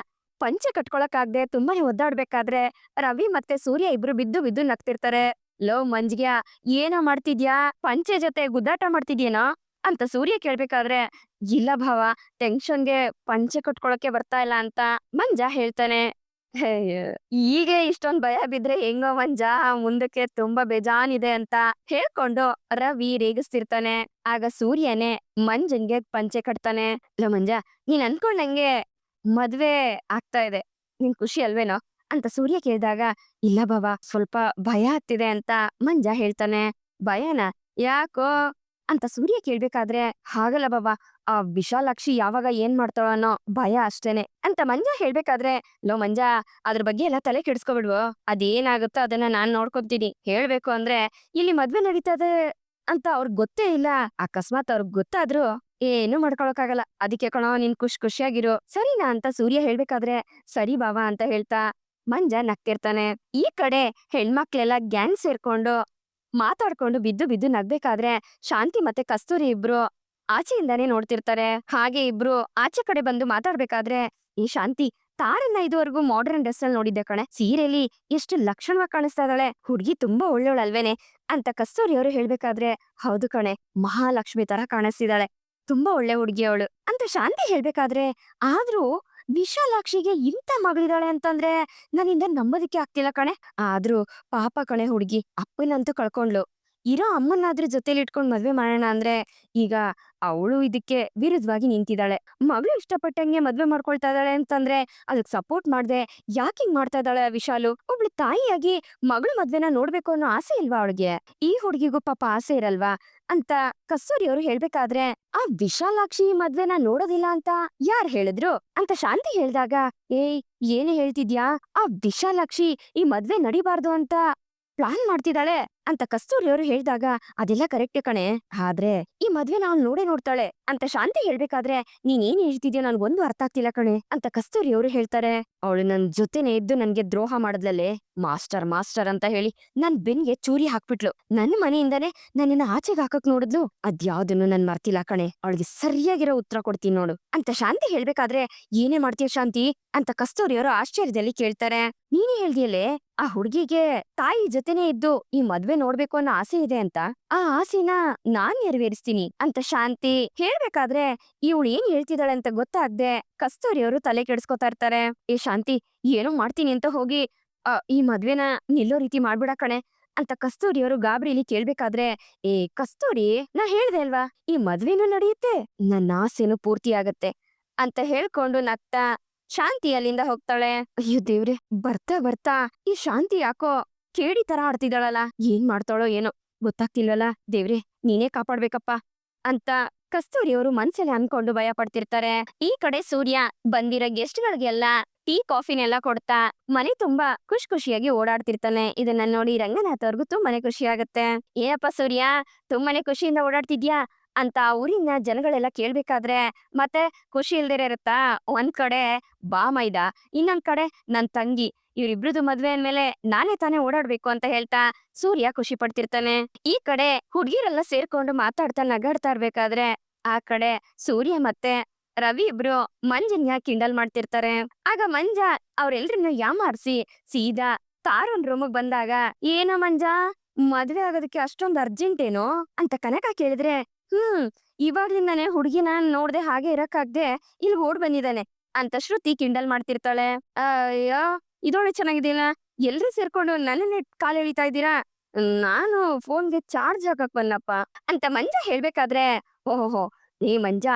ಪಂಚೆ ಕಟ್ಕೊಳಕಾಗ್ದೆ ತುಂಬಾನೇ ಒದ್ದಾಡ್ಬೇಕಾದ್ರೆ ರವಿ ಮತ್ತೆ ಸೂರ್ಯ ಇಬ್ರು ಬಿದ್ದು ಬಿದ್ದು ನಗ್ತಿರ್ತಾರೆ. ಲೋ ಮಂಜ್ಗ್ಯಾ, ಏನೋ ಮಾಡ್ತಿದ್ಯಾ, ಪಂಚೆ ಜೊತೆ ಗುದ್ದಾಟ ಮಾಡ್ತಿದ್ಯೇನೋ ಅಂತ ಸೂರ್ಯ ಕೇಳ್ಬೇಕಾದ್ರೆ, ಇಲ್ಲ ಭಾವ, ಟೆನ್ಷನ್ಗೆ ಪಂಚೆ ಕಟ್ಕೊಳಕ್ಕೆ ಬರ್ತಾ ಇಲ್ಲ ಅಂತ ಮಂಜಾ ಹೇಳ್ತಾನೆ. ಅಯ್ಯೋ, ಈಗ ಇಷ್ಟೊಂದ್ ಭಯ ಬಿದ್ರೆ ಹೆಂಗೋ ಮಂಜಾ, ಮುಂದಕ್ಕೆ ತುಂಬಾ ಬೇಜಾನಿದೆ ಅಂತ ಹೇಳ್ಕೊಂಡು ರವಿ ರೇಗಿಸ್ತಿರ್ತಾನೆ. ಆಗ ಸೂರ್ಯನೇ ಮಂಜನ್ಗೆ ಪಂಚೆ ಕಟ್ತಾನೆ. ಲೋ ಮಂಜಾ, ನೀನ್ ಅನ್ಕೊಂಡಂಗೆ ಮದ್ವೆ ಆಗ್ತಾ ಇದೆ, ನಿನ್ ಖುಷಿ ಅಲ್ವೇನೋ ಅಂತ ಸೂರ್ಯ ಕೇಳಿದಾಗ, ಇಲ್ಲ ಬಾಬಾ ಸ್ವಲ್ಪ ಭಯ ಆಗ್ತಿದೆ ಅಂತ ಮಂಜ ಹೇಳ್ತಾನೆ. ಭಯನಾ? ಯಾಕೋ ಅಂತ ಸೂರ್ಯ ಕೇಳ್ಬೇಕಾದ್ರೆ, ಹಾಗಲ್ಲ ಬಾಬಾ, ಆ ವಿಶಾಲಾಕ್ಷಿ ಯಾವಾಗ ಏನ್ ಮಾಡ್ತಾಳೋ ಅನ್ನೋ ಭಯ ಅಷ್ಟೇನೆ ಅಂತ ಮಂಜ ಹೇಳ್ಬೇಕಾದ್ರೆ, ಲೋ ಮಂಜ, ಅದ್ರ ಬಗ್ಗೆ ಎಲ್ಲ ತಲೆ ಕೆಡಿಸ್ಕೊಬಿಡ್ವು. ಅದೇನಾಗುತ್ತೋ ಅದನ್ನ ನಾನ್ ನೋಡ್ಕೊಂತೀನಿ. ಹೇಳ್ಬೇಕು ಅಂದ್ರೆ ಇಲ್ಲಿ ಮದ್ವೆ ನಡೀತದೆ ಅಂತ ಅವ್ರಿಗೆ ಗೊತ್ತೇ ಇಲ್ಲ. ಅಕಸ್ಮಾತ್ ಅವ್ರಿಗೆ ಗೊತ್ತಾದ್ರೂ ಏನು ಮಾಡ್ಕೊಳಕ್ಕಾಗಲ್ಲ. ಅದಕ್ಕೆ ಕಣೋ, ನೀನ್ ಖುಷಿಯಾಗಿರು ಸರಿನಾ ಅಂತ ಸೂರ್ಯ ಹೇಳ್ಬೇಕಾದ್ರೆ, ಸರಿ ಬಾವಾ ಅಂತ ಹೇಳ್ತಾ ಮಂಜ ನಗ್ತಿರ್ತಾನೆ. ಈ ಕಡೆ ಹೆಣ್ಮಕ್ಳೆಲ್ಲ ಗ್ಯಾಂಗ್ ಸೇರ್ಕೊಂಡು ಮಾತಾಡ್ಕೊಂಡು ಬಿದ್ದು ಬಿದ್ದು ನಗ್ಬೇಕಾದ್ರೆ ಶಾಂತಿ ಮತ್ತೆ ಕಸ್ತೂರಿ ಇಬ್ರು ಆಚೆಯಿಂದಾನೇ ನೋಡ್ತಿರ್ತಾರೆ. ಹಾಗೆ ಇಬ್ರು ಆಚೆ ಕಡೆ ಬಂದು ಮಾತಾಡ್ಬೇಕಾದ್ರೆ, ಈ ಶಾಂತಿ, ತಾರನ್ನ ಇದುವರೆಗೂ ಮಾಡರ್ನ್ ಡ್ರೆಸ್ ಅಲ್ಲಿ ನೋಡಿದ್ದೆ ಕಣೆ, ಸೀರೆಲಿ ಎಷ್ಟು ಲಕ್ಷಣವಾಗಿ ಕಾಣಿಸ್ತಾ ಇದ್ದಾಳೆ, ಹುಡ್ಗಿ ತುಂಬಾ ಒಳ್ಳೆಯವಳಲ್ವೇನೆ ಅಂತ ಕಸ್ತೂರಿ ಅವರು ಹೇಳ್ಬೇಕಾದ್ರೆ, ಹೌದು ಕಣೆ, ಮಹಾಲಕ್ಷ್ಮಿ ತರ ಕಾಣಿಸ್ತಿದ್ದಾಳೆ, ತುಂಬಾ ಒಳ್ಳೆ ಹುಡ್ಗಿ ಅವಳು ಅಂತ ಶಾಂತಿ ಹೇಳ್ಬೇಕಾದ್ರೆ, ಆದ್ರೂ ವಿಶಾಲಾಕ್ಷಿಗೆ ಇಂಥ ಮಗಳಿದಾಳೆ ಅಂತಂದ್ರೆ ನನ್ನಿಂದ ನಂಬೋದಕ್ಕೆ ಆಗ್ತಿಲ್ಲ ಕಣೆ. ಆದ್ರೂ ಪಾಪ ಕಣೆ ಹುಡ್ಗಿ, ಅಪ್ಪನಂತೂ ಕಳ್ಕೊಂಡ್ಲು. ಇರೋ ಅಮ್ಮನಾದ್ರೂ ಜೊತೆಲಿ ಇಟ್ಕೊಂಡ್ ಮದ್ವೆ ಮಾಡೋಣ ಅಂದ್ರೆ ಈಗ ಅವಳು ಇದಕ್ಕೆ ವಿರುದ್ಧವಾಗಿ ನಿಂತಿದ್ದಾಳೆ. ಮಗಳು ಇಷ್ಟಪಟ್ಟಂಗೆ ಮದ್ವೆ ಮಾಡ್ಕೊಳ್ತಾ ಇದ್ದಾಳೆ ಅಂತಂದ್ರೆ ಅದಕ್ ಸಪೋರ್ಟ್ ಮಾಡ್ದೆ ಯಾಕೆ ಹಿಂಗ್ ಮಾಡ್ತಾ ಇದ್ದಾಳೆ ವಿಶಾಲು? ಒಬ್ಳು ತಾಯಿಯಾಗಿ ಮಗಳ ಮದ್ವೆನ ನೋಡ್ಬೇಕು ಅನ್ನೋ ಆಸೆ ಇಲ್ವಾ ಅವಳಿಗೆ? ಈ ಹುಡ್ಗಿಗೂ ಪಾಪ ಆಸೆ ಇರಲ್ವಾ ಅಂತ ಕಸ್ತೂರಿ ಅವರು ಹೇಳ್ಬೇಕಾದ್ರೆ, ಆ ವಿಶಾಲಾಕ್ಷಿ ಈ ಮದ್ವೆನ ನೋಡೋದಿಲ್ಲ ಅಂತ ಯಾರ್ ಹೇಳಿದ್ರು ಅಂತ ಶಾಂತಿ ಹೇಳ್ದಾಗ, ಏಯ್ ಏನೇ ಹೇಳ್ತಿದ್ಯಾ? ಆ ವಿಶಾಲಾಕ್ಷಿ ಈ ಮದ್ವೆ ನಡಿಬಾರ್ದು ಅಂತ ಪ್ಲಾನ್ ಮಾಡ್ತಿದ್ದಾಳೆ ಅಂತ ಕಸ್ತೂರಿ ಅವರು ಹೇಳ್ದಾಗ, ಅದೆಲ್ಲ ಕರೆಕ್ಟ್ ಕಣೆ, ಆದ್ರೆ ಈ ಮದ್ವೆ ನಾವ್ ನೋಡೇ ನೋಡ್ತಾಳೆ ಅಂತ ಶಾಂತಿ ಹೇಳ್ಬೇಕಾದ್ರೆ, ನೀನ್ ಏನ್ ಹೇಳ್ತಿದ್ಯೋ ನನ್ಗೊಂದು ಅರ್ಥ ಆಗ್ತಿಲ್ಲ ಕಣೆ ಅಂತ ಕಸ್ತೂರಿ ಅವರು ಹೇಳ್ತಾರೆ. ಅವಳು ನನ್ ಜೊತೆನೆ ಇದ್ದು ನನ್ಗೆ ದ್ರೋಹ ಮಾಡದ್ಲಲ್ಲೇ, ಮಾಸ್ಟರ್ ಅಂತ ಹೇಳಿ ನನ್ ಬೆನ್ಗೆ ಚೂರಿ ಹಾಕ್ಬಿಟ್ಲು. ನನ್ನ ಮನೆಯಿಂದಾನೆ ನನ್ನನ್ನ ಆಚೆಗೆ ಹಾಕಕ್ ನೋಡಿದ್ಲು. ಅದ್ಯಾವ್ದನ್ನು ನನ್ ಮರ್ತಿಲ್ಲ ಕಣೆ, ಅವಳಿಗೆ ಸರಿಯಾಗಿರೋ ಉತ್ತರ ಕೊಡ್ತೀನಿ ನೋಡು ಅಂತ ಶಾಂತಿ ಹೇಳ್ಬೇಕಾದ್ರೆ, ಏನೇ ಮಾಡ್ತೀಯ ಶಾಂತಿ ಅಂತ ಕಸ್ತೂರಿ ಅವರು ಆಶ್ಚರ್ಯದಲ್ಲಿ ಕೇಳ್ತಾರೆ. ನೀನೇ ಹೇಳ್ದಿಯಲ್ಲೇ ಆ ಹುಡ್ಗಿಗೆ ತಾಯಿ ಜೊತೆನೆ ಇದ್ದು ಈ ಮದ್ವೆ ನೋಡ್ಬೇಕು ಅನ್ನೋ ಆಸೆ ಇದೆ ಅಂತ, ಆ ಆಸೆನ ನಾನ್ ನೆರವೇರಿಸ್ತೀನಿ ಅಂತ ಶಾಂತಿ ಹೇಳ್ಬೇಕಾದ್ರೆ, ಇವಳು ಏನ್ ಹೇಳ್ತಿದ್ದಾಳೆ ಅಂತ ಗೊತ್ತಾಗ್ದೆ ಕಸ್ತೂರಿ ಅವರು ತಲೆ ಕೆಡಿಸ್ಕೊತಾ ಇರ್ತಾರೆ. ಏ ಶಾಂತಿ, ಏನೋ ಮಾಡ್ತೀನಿ ಅಂತ ಹೋಗಿ ಈ ಮದ್ವೆನ ನಿಲ್ಲೋ ರೀತಿ ಮಾಡ್ಬಿಡ ಕಣೆ ಅಂತ ಕಸ್ತೂರಿ ಅವರು ಗಾಬರಿಲಿ ಕೇಳ್ಬೇಕಾದ್ರೆ, ಏ ಕಸ್ತೂರಿ, ನಾ ಹೇಳ್ದೆ ಅಲ್ವಾ, ಈ ಮದ್ವೆನೂ ನಡೆಯುತ್ತೆ, ನನ್ನ ಆಸೆನೂ ಪೂರ್ತಿ ಆಗತ್ತೆ ಅಂತ ಹೇಳ್ಕೊಂಡು ನಗ್ತಾ ಶಾಂತಿ ಅಲ್ಲಿಂದ ಹೋಗ್ತಾಳೆ. ಅಯ್ಯೋ ದೇವ್ರೆ, ಬರ್ತಾ ಬರ್ತಾ ಈ ಶಾಂತಿ ಯಾಕೋ ಕೇಡಿ ತರ ಆಡ್ತಿದ್ದಾಳಲ್ಲ, ಏನ್ ಮಾಡ್ತಾಳೋ ಏನೋ ಗೊತ್ತಾಗ್ತಿಲ್ವಲ್ಲ, ದೇವ್ರೆ ನೀನೇ ಕಾಪಾಡ್ಬೇಕಪ್ಪ ಅಂತ ಕಸ್ತೂರಿ ಅವರು ಮನ್ಸಲ್ಲಿ ಅನ್ಕೊಂಡು ಭಯ ಪಡ್ತಿರ್ತಾರೆ. ಈ ಕಡೆ ಸೂರ್ಯ ಬಂದಿರೋ ಗೆಸ್ಟ್ಗಳಿಗೆಲ್ಲ ಟೀ ಕಾಫಿನೆಲ್ಲ ಕೊಡ್ತಾ ಮನೆ ತುಂಬಾ ಖುಷಿಯಾಗಿ ಓಡಾಡ್ತಿರ್ತಾನೆ. ಇದನ್ನ ನೋಡಿ ರಂಗನಾಥ್ ಅವ್ರಿಗೂ ತುಂಬಾನೇ ಖುಷಿ ಆಗತ್ತೆ. ಏನಪ್ಪ ಸೂರ್ಯ, ತುಂಬಾನೇ ಖುಷಿಯಿಂದ ಓಡಾಡ್ತಿದ್ಯಾ ಅಂತ ಆ ಊರಿನ ಜನಗಳೆಲ್ಲ ಕೇಳ್ಬೇಕಾದ್ರೆ, ಮತ್ತೆ ಖುಷಿ ಇಲ್ದಿರ ಇರುತ್ತಾ? ಒಂದ್ ಕಡೆ ಬಾ ಮೈದಾ, ಇನ್ನೊಂದ್ ಕಡೆ ನನ್ ತಂಗಿ, ಇವ್ರಿಬ್ರದು ಮದ್ವೆ ಅಂದ್ಮೇಲೆ ನಾನೇ ತಾನೇ ಓಡಾಡ್ಬೇಕು ಅಂತ ಹೇಳ್ತಾ ಸೂರ್ಯ ಖುಷಿ ಪಡ್ತಿರ್ತಾನೆ. ಈ ಕಡೆ ಹುಡ್ಗಿರೆಲ್ಲ ಸೇರ್ಕೊಂಡು ಮಾತಾಡ್ತಾ ನಗಾಡ್ತಾ ಇರ್ಬೇಕಾದ್ರೆ, ಆ ಕಡೆ ಸೂರ್ಯ ಮತ್ತೆ ರವಿ ಇಬ್ರು ಮಂಜನ್ಯ ಕಿಂಡಲ್ ಮಾಡ್ತಿರ್ತಾರೆ. ಆಗ ಮಂಜ ಅವ್ರೆಲ್ರನ್ನ ಯಾಮಾರ್ಸಿ ಸೀದಾ ತಾರನ್ ರೂಮಿಗ್ ಬಂದಾಗ, ಏನೋ ಮಂಜ, ಮದ್ವೆ ಆಗೋದಕ್ಕೆ ಅಷ್ಟೊಂದ್ ಅರ್ಜೆಂಟ್ ಏನೋ ಅಂತ ಕನಕ ಕೇಳಿದ್ರೆ, ಇವಾಗ್ಲಿಂದಾನೆ ಹುಡ್ಗಿನ ನೋಡ್ದೆ ಹಾಗೆ ಇರಕ್ಕಾಗ್ದೆ ಇಲ್ಲಿ ಓಡ್ ಬಂದಿದ್ದಾನೆ ಅಂತ ಶ್ರುತಿ ಕಿಂಡಲ್ ಮಾಡ್ತಿರ್ತಾಳೆ. ಅಯ್ಯೋ, ಇದೊಳ್ಳೆ ಚೆನ್ನಾಗಿದೆಯಲ್ಲ, ಎಲ್ರೂ ಸೇರ್ಕೊಂಡು ನನ್ನನ್ನೇ ಕಾಲ್ ಎಳಿತಾ ಇದ್ದೀರಾ, ನಾನು ಫೋನ್ಗೆ ಚಾರ್ಜ್ ಹಾಕಕ್ ಬಂದಪ್ಪ ಅಂತ ಮಂಜ ಹೇಳ್ಬೇಕಾದ್ರೆ, ಓಹೋ ಏ ಮಂಜ,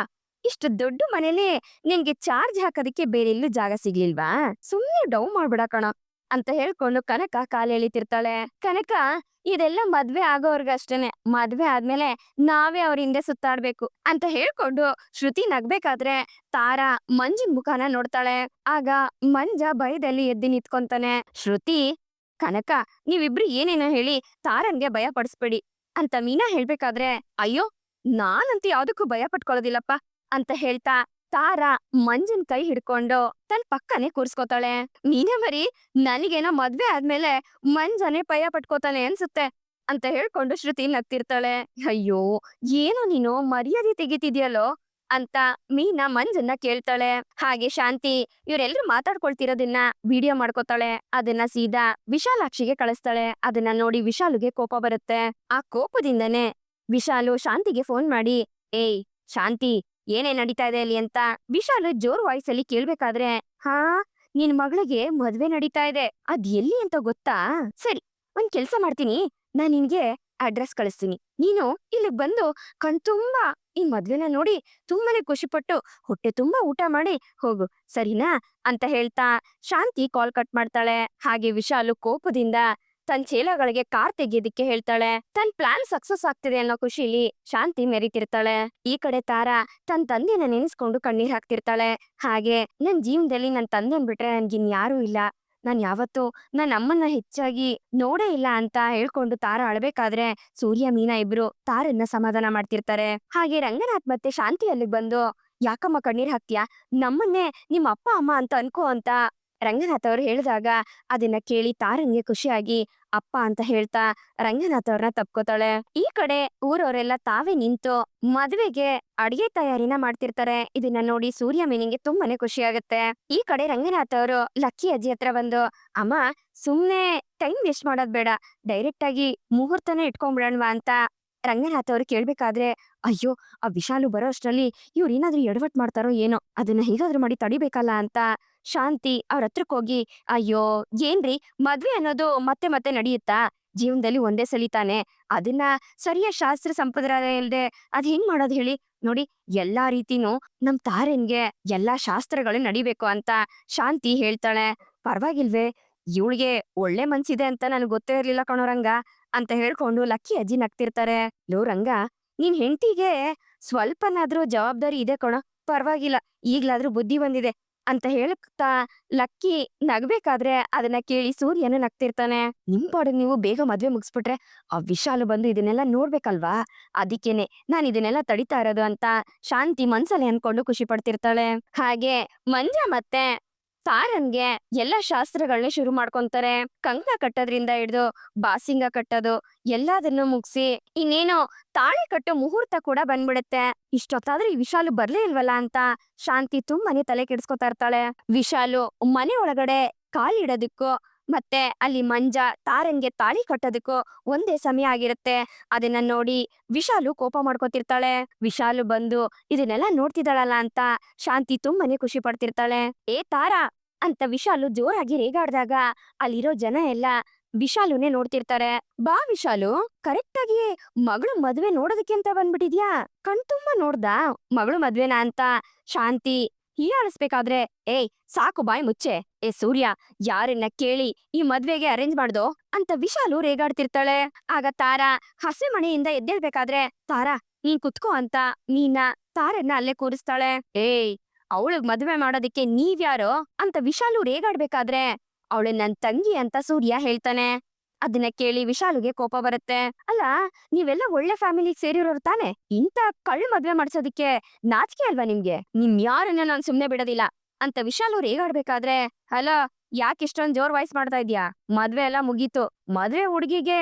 ಇಷ್ಟು ದೊಡ್ಡ ಮನೇಲಿ ನಿನ್ಗೆ ಚಾರ್ಜ್ ಹಾಕೋದಕ್ಕೆ ಬೇರೆ ಎಲ್ಲೂ ಜಾಗ ಸಿಗ್ಲಿಲ್ವಾ? ಸುಮ್ನೆ ಡೌ ಮಾಡ್ಬಿಡ ಕಣ ಅಂತ ಹೇಳ್ಕೊಂಡು ಕನಕ ಕಾಲ್ ಎಳಿತಿರ್ತಾಳೆ. ಕನಕ, ಇದೆಲ್ಲ ಮದ್ವೆ ಆಗೋರ್ಗಷ್ಟೇನೆ, ಮದ್ವೆ ಆದ್ಮೇಲೆ ನಾವೇ ಅವ್ರ ಹಿಂದೆ ಸುತ್ತಾಡ್ಬೇಕು ಅಂತ ಹೇಳ್ಕೊಂಡು ಶ್ರುತಿ ನಗ್ಬೇಕಾದ್ರೆ ತಾರಾ ಮಂಜಿನ್ ಮುಖಾನ ನೋಡ್ತಾಳೆ. ಆಗ ಮಂಜ ಭಯದಲ್ಲಿ ಎದ್ದು ನಿಂತ್ಕೊಂತಾನೆ. ಶ್ರುತಿ, ಕನಕ, ನೀವಿಬ್ರು ಏನೇನೋ ಹೇಳಿ ತಾರನ್ಗೆ ಭಯ ಪಡಿಸ್ಬೇಡಿ ಅಂತ ಮೀನಾ ಹೇಳ್ಬೇಕಾದ್ರೆ, ಅಯ್ಯೋ ನಾನಂತೂ ಯಾವ್ದಕ್ಕೂ ಭಯ ಪಟ್ಕೊಳ್ಳೋದಿಲ್ಲಪ್ಪ ಅಂತ ಹೇಳ್ತಾ ತಾರಾ ಮಂಜನ್ ಕೈ ಹಿಡ್ಕೊಂಡು ತನ್ ಪಕ್ಕನೆ ಕೂರ್ಸ್ಕೊತಾಳೆ. ಮೀನಾ ಮರಿ, ನನಗೇನೋ ಮದ್ವೆ ಆದ್ಮೇಲೆ ಮಂಜನೆ ಭಯ ಪಟ್ಕೋತಾನೆ ಅನ್ಸುತ್ತೆ ಅಂತ ಹೇಳ್ಕೊಂಡು ಶ್ರುತಿ ನಗ್ತಿರ್ತಾಳೆ. ಅಯ್ಯೋ, ಏನೋ ನೀನು ಮರ್ಯಾದೆ ತೆಗಿತಿದ್ಯಲ್ಲೋ ಅಂತ ಮೀನಾ ಮಂಜನ್ನ ಕೇಳ್ತಾಳೆ. ಹಾಗೆ ಶಾಂತಿ ಇವರೆಲ್ರು ಮಾತಾಡ್ಕೊಳ್ತಿರೋದನ್ನ ವಿಡಿಯೋ ಮಾಡ್ಕೋತಾಳೆ. ಅದನ್ನ ಸೀದಾ ವಿಶಾಲಾಕ್ಷಿಗೆ ಕಳಿಸ್ತಾಳೆ. ಅದನ್ನ ನೋಡಿ ವಿಶಾಲುಗೆ ಕೋಪ ಬರುತ್ತೆ. ಆ ಕೋಪದಿಂದನೇ ವಿಶಾಲು ಶಾಂತಿಗೆ ಫೋನ್ ಮಾಡಿ, ಏಯ್ ಶಾಂತಿ, ಏನೇ ನಡೀತಾ ಇದೆ ಅಲ್ಲಿ ಅಂತ ವಿಶಾಲು ಜೋರ್ ವಾಯ್ಸ್ ಅಲ್ಲಿ ಕೇಳ್ಬೇಕಾದ್ರೆ, ಹಾ, ನಿನ್ ಮಗಳಿಗೆ ಮದ್ವೆ ನಡೀತಾ ಇದೆ, ಅದ್ ಎಲ್ಲಿ ಅಂತ ಗೊತ್ತಾ? ಸರಿ, ಒಂದ್ ಕೆಲ್ಸ ಮಾಡ್ತೀನಿ, ನಾನ್ ನಿನ್ಗೆ ಅಡ್ರೆಸ್ ಕಳಿಸ್ತೀನಿ. ನೀನು ಇಲ್ಲಿಗ್ ಬಂದು ಕಣ್ತುಂಬಾ ಈ ಮದ್ವೆನ ನೋಡಿ ತುಂಬಾನೇ ಖುಷಿಪಟ್ಟು ಹೊಟ್ಟೆ ತುಂಬಾ ಊಟ ಮಾಡಿ ಹೋಗು, ಸರಿನಾ? ಅಂತ ಹೇಳ್ತಾ ಶಾಂತಿ ಕಾಲ್ ಕಟ್ ಮಾಡ್ತಾಳೆ. ಹಾಗೆ ವಿಶಾಲು ಕೋಪದಿಂದ ತನ್ ಚೇಲಗಳಿಗೆ ಕಾರ್ ತೆಗಿಯೋದಿಕ್ಕೆ ಹೇಳ್ತಾಳೆ. ತನ್ ಪ್ಲಾನ್ ಸಕ್ಸಸ್ ಆಗ್ತಿದೆ ಅನ್ನೋ ಖುಷಿಲಿ ಶಾಂತಿ ಮೆರಿತಿರ್ತಾಳೆ. ಈ ಕಡೆ ತಾರಾ ತನ್ ತಂದೆನ ನೆನೆಸ್ಕೊಂಡು ಕಣ್ಣೀರ್ ಹಾಕ್ತಿರ್ತಾಳೆ. ಹಾಗೆ ನನ್ ಜೀವನದಲ್ಲಿ ನನ್ ತಂದೆನ್ ಬಿಟ್ರೆ ನನ್ಗಿನ್ಯಾರೂ ಇಲ್ಲ, ನಾನ್ ಯಾವತ್ತೂ ನನ್ನ ಅಮ್ಮನ್ನ ಹೆಚ್ಚಾಗಿ ನೋಡೇ ಇಲ್ಲ ಅಂತ ಹೇಳ್ಕೊಂಡು ತಾರಾ ಅಳ್ಬೇಕಾದ್ರೆ ಸೂರ್ಯ ಮೀನಾ ಇಬ್ರು ತಾರನ್ನ ಸಮಾಧಾನ ಮಾಡ್ತಿರ್ತಾರೆ. ಹಾಗೆ ರಂಗನಾಥ್ ಮತ್ತೆ ಶಾಂತಿ ಅಲ್ಲಿಗ್ ಬಂದು, ಯಾಕಮ್ಮ ಕಣ್ಣೀರ್ ಹಾಕ್ತೀಯಾ? ನಮ್ಮನ್ನೇ ನಿಮ್ಮ ಅಪ್ಪ ಅಮ್ಮ ಅಂತ ಅನ್ಕೋ ಅಂತ ರಂಗನಾಥ್ ಅವ್ರು ಹೇಳಿದಾಗ ಅದನ್ನ ಕೇಳಿ ತಾರನ್ಗೆ ಖುಷಿಯಾಗಿ ಅಪ್ಪ ಅಂತ ಹೇಳ್ತಾ ರಂಗನಾಥ್ ಅವ್ರನ್ನ ತಪ್ಕೋತಾಳೆ. ಈ ಕಡೆ ಊರವರೆಲ್ಲ ತಾವೇ ನಿಂತು ಮದ್ವೆಗೆ ಅಡಿಗೆ ತಯಾರಿನ ಮಾಡ್ತಿರ್ತಾರೆ. ಇದನ್ನ ನೋಡಿ ಸೂರ್ಯ ಮೀನಿಂಗೆ ತುಂಬಾನೇ ಖುಷಿ ಆಗುತ್ತೆ. ಈ ಕಡೆ ರಂಗನಾಥ್ ಅವರು ಲಕ್ಕಿ ಅಜ್ಜಿ ಹತ್ರ ಬಂದು, ಅಮ್ಮ ಸುಮ್ನೆ ಟೈಮ್ ವೇಸ್ಟ್ ಮಾಡೋದ್ ಬೇಡ, ಡೈರೆಕ್ಟ್ ಆಗಿ ಮುಹೂರ್ತನೇ ಇಟ್ಕೊಂಡ್ಬಿಡಣ್ವಾ ಅಂತ ರಂಗನಾಥ್ ಅವ್ರು ಕೇಳ್ಬೇಕಾದ್ರೆ, ಅಯ್ಯೋ ಆ ವಿಶಾಲು ಬರೋ ಅಷ್ಟ್ರಲ್ಲಿ ಇವ್ರು ಏನಾದ್ರೂ ಎಡವಟ್ ಮಾಡ್ತಾರೋ ಏನೋ, ಅದನ್ನ ಹೇಗಾದ್ರೂ ಮಾಡಿ ತಡಿಬೇಕಲ್ಲ ಅಂತ ಶಾಂತಿ ಅವ್ರ ಹತ್ರಕ್ ಹೋಗಿ, ಅಯ್ಯೋ ಏನ್ರಿ ಮದ್ವೆ ಅನ್ನೋದು ಮತ್ತೆ ಮತ್ತೆ ನಡೆಯುತ್ತಾ? ಜೀವನದಲ್ಲಿ ಒಂದೇ ಸಲಿ ತಾನೆ, ಅದನ್ನ ಸರಿಯಾದ ಶಾಸ್ತ್ರ ಸಂಪ್ರದಾಯ ಇಲ್ದೆ ಅದ್ ಹೆಂಗ್ ಮಾಡೋದ್ ಹೇಳಿ? ನೋಡಿ ಎಲ್ಲಾ ರೀತಿನೂ ನಮ್ ತಾರೆನ್ಗೆ ಎಲ್ಲಾ ಶಾಸ್ತ್ರಗಳು ನಡಿಬೇಕು ಅಂತ ಶಾಂತಿ ಹೇಳ್ತಾಳೆ. ಪರವಾಗಿಲ್ವೇ, ಇವಳಿಗೆ ಒಳ್ಳೆ ಮನ್ಸಿದೆ ಅಂತ ನನಗ್ ಗೊತ್ತೇ ಇರ್ಲಿಲ್ಲ ಕಣೋ ರಂಗ ಅಂತ ಹೇಳ್ಕೊಂಡು ಲಕ್ಕಿ ಅಜ್ಜಿ ನಗ್ತಿರ್ತಾರೆ. ಲೋ ರಂಗ, ನಿನ್ ಹೆಂಡತಿಗೆ ಸ್ವಲ್ಪನಾದ್ರೂ ಜವಾಬ್ದಾರಿ ಇದೆ ಕಣೋ, ಪರವಾಗಿಲ್ಲ, ಈಗ್ಲಾದ್ರೂ ಬುದ್ಧಿ ಬಂದಿದೆ ಅಂತ ಹೇಳ್ತಾ ಲಕ್ಕಿ ನಗ್ಬೇಕಾದ್ರೆ ಅದನ್ನ ಕೇಳಿ ಸೂರ್ಯನು ನಗ್ತಿರ್ತಾನೆ. ನಿಮ್ ಪಾಡಿಗೆ ನೀವು ಬೇಗ ಮದ್ವೆ ಮುಗಿಸ್ಬಿಟ್ರೆ ಆ ವಿಶಾಲು ಬಂದು ಇದನ್ನೆಲ್ಲ ನೋಡ್ಬೇಕಲ್ವಾ, ಅದಕ್ಕೇನೆ ನಾನ್ ಇದನ್ನೆಲ್ಲ ತಡಿತಾ ಇರೋದು ಅಂತ ಶಾಂತಿ ಮನ್ಸಲ್ಲಿ ಅನ್ಕೊಂಡು ಖುಷಿ ಪಡ್ತಿರ್ತಾಳೆ. ಹಾಗೆ ಮಂಜ ಮತ್ತೆ ತಾರನ್ಗೆ ಎಲ್ಲಾ ಶಾಸ್ತ್ರಗಳನ್ನ ಶುರು ಮಾಡ್ಕೊಂತಾರೆ. ಕಂಕಣ ಕಟ್ಟೋದ್ರಿಂದ ಹಿಡ್ದು ಬಾಸಿಂಗ ಕಟ್ಟೋದು ಎಲ್ಲದನ್ನು ಮುಗಿಸಿ ಇನ್ನೇನೋ ತಾಳಿ ಕಟ್ಟೋ ಮುಹೂರ್ತ ಕೂಡ ಬಂದ್ಬಿಡುತ್ತೆ. ಇಷ್ಟೊತ್ತಾದ್ರೆ ಈ ವಿಶಾಲು ಬರ್ಲೇ ಇಲ್ವಲ್ಲ ಅಂತ ಶಾಂತಿ ತುಂಬಾನೇ ತಲೆ ಕೆಡಿಸ್ಕೊತಾ ಇರ್ತಾಳೆ. ವಿಶಾಲು ಮನೆ ಒಳಗಡೆ ಕಾಲಿಡೋದಕ್ಕೂ ಮತ್ತೆ ಅಲ್ಲಿ ಮಂಜ ತಾರನ್ಗೆ ತಾಳಿ ಕಟ್ಟೋದಕ್ಕೂ ಒಂದೇ ಸಮಯ ಆಗಿರುತ್ತೆ. ಅದನ್ನ ನೋಡಿ ವಿಶಾಲು ಕೋಪ ಮಾಡ್ಕೊತಿರ್ತಾಳೆ. ವಿಶಾಲು ಬಂದು ಇದನ್ನೆಲ್ಲ ನೋಡ್ತಿದ್ದಾಳಲ್ಲ ಅಂತ ಶಾಂತಿ ತುಂಬಾನೇ ಖುಷಿ ಪಡ್ತಿರ್ತಾಳೆ. ಏ ತಾರಾ ಅಂತ ವಿಶಾಲು ಜೋರಾಗಿ ರೇಗಾಡ್ದಾಗ ಅಲ್ಲಿರೋ ಜನ ಎಲ್ಲ ವಿಶಾಲುನೇ ನೋಡ್ತಿರ್ತಾರೆ. ಬಾ ವಿಶಾಲು, ಕರೆಕ್ಟ್ ಆಗಿ ಮಗಳು ಮದ್ವೆ ನೋಡೋದಕ್ಕೆ ಅಂತ ಬಂದ್ಬಿಟ್ಟಿದ್ಯಾ? ಕಣ್ತುಂಬಾ ನೋಡ್ದಾ ಮಗಳು ಮದ್ವೆನಾ ಅಂತ ಶಾಂತಿ ಹೀಯಾಳಿಸ್ಬೇಕಾದ್ರೆ, ಏಯ್ ಸಾಕು ಬಾಯ್ ಮುಚ್ಚೆ, ಏ ಸೂರ್ಯ ಯಾರನ್ನ ಕೇಳಿ ಈ ಮದ್ವೆಗೆ ಅರೇಂಜ್ ಮಾಡ್ದೋ ಅಂತ ವಿಶಾಲು ರೇಗಾಡ್ತಿರ್ತಾಳೆ. ಆಗ ತಾರಾ ಹಸೆ ಮನೆಯಿಂದ ಎದ್ದೇಳ್ಬೇಕಾದ್ರೆ, ತಾರಾ ನೀನ್ ಕುತ್ಕೋ ಅಂತ ನೀನ ತಾರನ್ನ ಅಲ್ಲೇ ಕೂರಿಸ್ತಾಳೆ. ಏಯ್ ಅವಳಗ್ ಮದ್ವೆ ಮಾಡೋದಿಕ್ಕೆ ನೀವ್ಯಾರೋ ಅಂತ ವಿಶಾಲು ರೇಗಾಡ್ಬೇಕಾದ್ರೆ, ಅವಳು ನನ್ ತಂಗಿ ಅಂತ ಸೂರ್ಯ ಹೇಳ್ತಾನೆ. ಅದನ್ನ ಕೇಳಿ ವಿಶಾಲುಗೆ ಕೋಪ ಬರುತ್ತೆ. ಅಲ್ಲ, ನೀವೆಲ್ಲ ಒಳ್ಳೆ ಫ್ಯಾಮಿಲಿಗೆ ಸೇರಿರೋರು ತಾನೆ, ಇಂತ ಕಳ್ಳ ಮದ್ವೆ ಮಾಡ್ಸೋದಿಕ್ಕೆ ನಾಚಿಕೆ ಅಲ್ವಾ ನಿಮ್ಗೆ? ನಿಮ್ ಯಾರನ್ನ ನಾನ್ ಸುಮ್ನೆ ಬಿಡೋದಿಲ್ಲ ಅಂತ ವಿಶಾಲು ರೇಗಾಡ್ಬೇಕಾದ್ರೆ, ಹಲೋ ಯಾಕೆ ಇಷ್ಟೊಂದ್ ಜೋರ್ ವಾಯ್ಸ್ ಮಾಡ್ತಾ ಇದ್ಯಾ? ಮದ್ವೆ ಎಲ್ಲ ಮುಗೀತು, ಮದ್ವೆ ಹುಡ್ಗಿಗೆ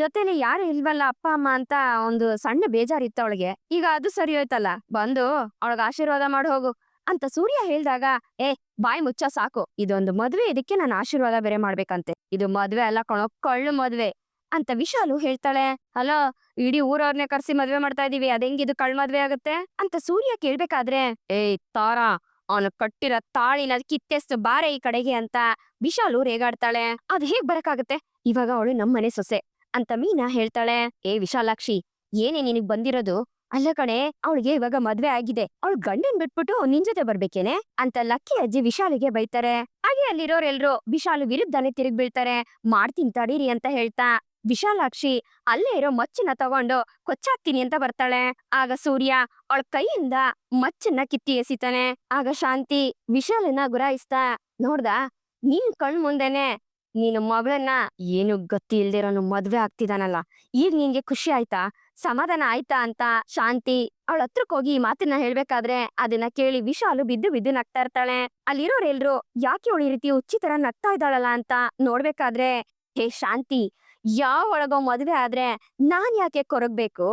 ಜೊತೆಲಿ ಯಾರು ಇಲ್ವಲ್ಲ ಅಪ್ಪ ಅಮ್ಮ ಅಂತ ಒಂದು ಸಣ್ಣ ಬೇಜಾರಿತ್ತು ಅವಳಿಗೆ, ಈಗ ಅದು ಸರಿ ಹೋಯ್ತಲ್ಲ, ಬಂದು ಅವಳಗ್ ಆಶೀರ್ವಾದ ಮಾಡಿ ಹೋಗು ಅಂತ ಸೂರ್ಯ ಹೇಳ್ದಾಗ, ಏ ಬಾಯ್ ಮುಚ್ಚ ಸಾಕು, ಇದೊಂದು ಮದ್ವೆ, ಇದಕ್ಕೆ ನಾನು ಆಶೀರ್ವಾದ ಬೇರೆ ಮಾಡ್ಬೇಕಂತೆ, ಇದು ಮದ್ವೆ ಅಲ್ಲ ಕಣೋ ಕಳ್ಳು ಮದ್ವೆ ಅಂತ ವಿಶಾಲು ಹೇಳ್ತಾಳೆ. ಹಲೋ, ಇಡೀ ಊರವ್ರನ್ನೇ ಕರ್ಸಿ ಮದ್ವೆ ಮಾಡ್ತಾ ಇದೀವಿ, ಅದೆಂಗಿದು ಕಳ್ ಮದ್ವೆ ಆಗುತ್ತೆ ಅಂತ ಸೂರ್ಯ ಕೇಳ್ಬೇಕಾದ್ರೆ, ಏಯ್ ತಾರಾ ಅವನು ಕಟ್ಟಿರೋ ತಾಳಿನ ಕಿತ್ತೆಸ್ತು ಬಾರೆ ಈ ಕಡೆಗೆ ಅಂತ ವಿಶಾಲು ರೇಗಾಡ್ತಾಳೆ. ಅದ್ ಹೇಗ್ ಬರಕಾಗತ್ತೆ, ಇವಾಗ ಅವಳು ನಮ್ಮನೆ ಸೊಸೆ ಅಂತ ಮೀನಾ ಹೇಳ್ತಾಳೆ. ಏ ವಿಶಾಲಾಕ್ಷಿ, ಏನೇ ನಿನಗ್ ಬಂದಿರೋದು? ಅಲ್ಲ ಕಣೆ, ಅವಳಿಗೆ ಇವಾಗ ಮದ್ವೆ ಆಗಿದೆ, ಅವಳು ಗಂಡನ್ ಬಿಟ್ಬಿಟ್ಟು ನಿನ್ ಜೊತೆ ಬರ್ಬೇಕೇನೆ ಅಂತ ಲಕ್ಕಿ ಅಜ್ಜಿ ವಿಶಾಲಿಗೆ ಬೈತಾರೆ. ಹಾಗೆ ಅಲ್ಲಿರೋರೆಲ್ರು ವಿಶಾಲು ವಿರುದ್ಧನೇ ತಿರುಗಿ ಬೀಳ್ತಾರೆ. ಮಾಡ್ತೀನಿ ತಡೀರಿ ಅಂತ ಹೇಳ್ತಾ ವಿಶಾಲಾಕ್ಷಿ ಅಲ್ಲೇ ಇರೋ ಮಚ್ಚನ್ನ ತಗೊಂಡು ಕೊಚ್ಚಾಕ್ತೀನಿ ಅಂತ ಬರ್ತಾಳೆ. ಆಗ ಸೂರ್ಯ ಅವಳ ಕೈಯಿಂದ ಮಚ್ಚನ್ನ ಕಿತ್ತಿ ಎಸಿತಾನೆ. ಆಗ ಶಾಂತಿ ವಿಶಾಲನ ಗುರಾಯಿಸ್ತಾ, ನೋಡ್ದಾ ನಿನ್ ಕಣ್ ಮುಂದೆನೆ ನೀನು ಮಗಳನ್ನ ಏನು ಗತಿ ಇಲ್ದಿರೋನು ಮದ್ವೆ ಆಗ್ತಿದಾನಲ್ಲ, ಈಗ ನಿನ್ಗೆ ಖುಷಿ ಆಯ್ತಾ, ಸಮಾಧಾನ ಆಯ್ತಾ ಅಂತ ಶಾಂತಿ ಅವಳ ಹತ್ರಕ್ ಹೋಗಿ ಈ ಮಾತನ್ನ ಹೇಳ್ಬೇಕಾದ್ರೆ ಅದನ್ನ ಕೇಳಿ ವಿಶಾಲು ಬಿದ್ದು ಬಿದ್ದು ನಗ್ತಾ ಇರ್ತಾಳೆ. ಅಲ್ಲಿರೋರೆಲ್ರು ಯಾಕೆ ಅವಳು ಈ ರೀತಿ ಹುಚ್ಚಿ ತರ ನಗ್ತಾ ಇದ್ದಾಳಲ್ಲ ಅಂತ ನೋಡ್ಬೇಕಾದ್ರೆ, ಹೇ ಶಾಂತಿ, ಯಾವ ಒಳಗೋ ಮದ್ವೆ ಆದ್ರೆ ನಾನ್ ಯಾಕೆ ಕೊರಗ್ಬೇಕು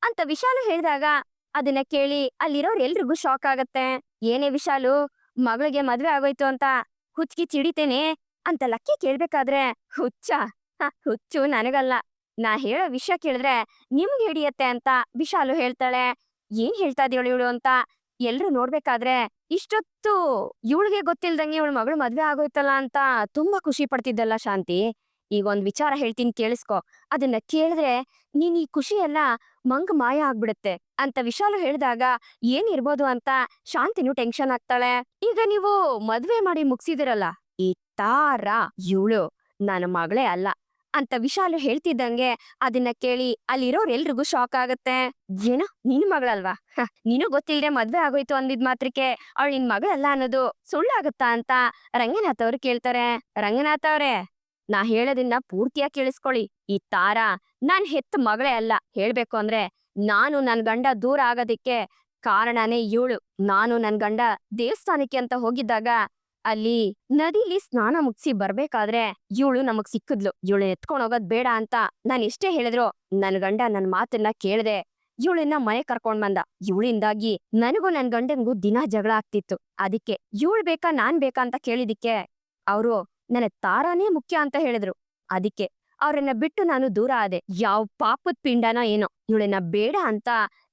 ಅಂತ ವಿಶಾಲು ಹೇಳಿದಾಗ ಅದನ್ನ ಕೇಳಿ ಅಲ್ಲಿರೋರ್ ಎಲ್ರಿಗೂ ಶಾಕ್ ಆಗತ್ತೆ. ಏನೇ ವಿಶಾಲು, ಮಗಳಿಗೆ ಮದ್ವೆ ಆಗೋಯ್ತು ಅಂತ ಹುಚ್ಕಿ ಚಿಡಿತೇನೆ ಅಂತ ಲಕ್ಕಿ ಕೇಳ್ಬೇಕಾದ್ರೆ, ಹುಚ್ಚ ಹುಚ್ಚು ನನಗಲ್ಲ, ನಾ ಹೇಳೋ ವಿಷಯ ಕೇಳಿದ್ರೆ ನಿಮ್ಗೆ ಹಿಡಿಯತ್ತೆ ಅಂತ ವಿಶಾಲು ಹೇಳ್ತಾಳೆ. ಏನ್ ಹೇಳ್ತಾ ಇದೀವಳು ಇವಳು ಅಂತ ಎಲ್ರು ನೋಡ್ಬೇಕಾದ್ರೆ, ಇಷ್ಟೊತ್ತು ಇವಳಿಗೆ ಗೊತ್ತಿಲ್ದಂಗೆ ಇವಳು ಮಗಳು ಮದ್ವೆ ಆಗೋಯ್ತಲ್ಲ ಅಂತ ತುಂಬಾ ಖುಷಿ ಪಡ್ತಿದ್ದಲ್ಲ ಶಾಂತಿ. ಈಗ ಒಂದ್ ವಿಚಾರ ಹೇಳ್ತೀನಿ ಕೇಳಿಸ್ಕೊ, ಅದನ್ನ ಕೇಳಿದ್ರೆ ನೀನ್ ಈ ಖುಷಿ ಎಲ್ಲ ಮಂಗ್ ಮಾಯ ಆಗ್ಬಿಡುತ್ತೆ ಅಂತ ವಿಶಾಲು ಹೇಳಿದಾಗ ಏನಿರ್ಬೋದು ಅಂತ ಶಾಂತಿನೂ ಟೆನ್ಷನ್ ಆಗ್ತಾಳೆ. ಈಗ ನೀವು ಮದ್ವೆ ಮಾಡಿ ಮುಗ್ಸಿದಿರಲ್ಲ, ಈ ತಾರಾ ಇವಳು ನನ್ನ ಮಗಳೇ ಅಲ್ಲ ಅಂತ ವಿಶಾಲು ಹೇಳ್ತಿದ್ದಂಗೆ ಅದನ್ನ ಕೇಳಿ ಅಲ್ಲಿರೋರೆಲ್ರಿಗೂ ಶಾಕ್ ಆಗತ್ತೆ. ಏನೋ ನಿನ್ ಮಗಳಲ್ವಾ, ನೀನು ಗೊತ್ತಿಲ್ದೆ ಮದ್ವೆ ಆಗೋಯ್ತು ಅಂದಿದ್ ಮಾತ್ರಕ್ಕೆ ಅವಳು ನಿನ್ ಮಗಳಲ್ಲ ಅನ್ನೋದು ಸುಳ್ಳಾಗುತ್ತಾ ಅಂತ ರಂಗನಾಥ್ ಅವ್ರು ಕೇಳ್ತಾರೆ. ರಂಗನಾಥ್ ಅವ್ರೆ, ನಾ ಹೇಳೋದನ್ನ ಪೂರ್ತಿಯಾಗಿ ಕೇಳಿಸ್ಕೊಳ್ಳಿ. ಈ ತಾರಾ ನಾನ್ ಹೆತ್ತ ಮಗಳೇ ಅಲ್ಲ. ಹೇಳ್ಬೇಕು ಅಂದ್ರೆ ನಾನು ನನ್ ಗಂಡ ದೂರ ಆಗೋದಿಕ್ಕೆ ಕಾರಣನೇ ಇವಳು. ನಾನು ನನ್ ಗಂಡ ದೇವಸ್ಥಾನಕ್ಕೆ ಅಂತ ಹೋಗಿದ್ದಾಗ ಅಲ್ಲಿ ನದಿಲಿ ಸ್ನಾನ ಮುಗ್ಸಿ ಬರ್ಬೇಕಾದ್ರೆ ಇವಳು ನಮಗ್ ಸಿಕ್ಕಿದ್ಲು. ಇವಳು ಎತ್ಕೊಂಡ್ ಹೋಗೋದ್ ಬೇಡ ಅಂತ ನಾನ್ ಎಷ್ಟೇ ಹೇಳಿದ್ರು ನನ್ ಗಂಡ ನನ್ ಮಾತನ್ನ ಕೇಳ್ದೆ ಇವಳನ್ನ ಮನೆ ಕರ್ಕೊಂಡ್ ಬಂದ. ಇವಳಿಂದಾಗಿ ನನಗೂ ನನ್ ಗಂಡನ್ಗೂ ದಿನ ಜಗಳ ಆಗ್ತಿತ್ತು. ಅದಕ್ಕೆ ಇವಳು ಬೇಕಾ ನಾನ್ ಬೇಕಾ ಅಂತ ಕೇಳಿದಿಕ್ಕೆ ಅವರು ನನ್ನ ತಾರಾನೇ ಮುಖ್ಯ ಅಂತ ಹೇಳಿದ್ರು. ಅದಕ್ಕೆ ಅವ್ರನ್ನ ಬಿಟ್ಟು ನಾನು ದೂರ ಆದೆ. ಯಾವ ಪಾಪದ್ ಪಿಂಡನೋ ಏನೋ ಇವಳನ್ನ ಬೇಡ ಅಂತ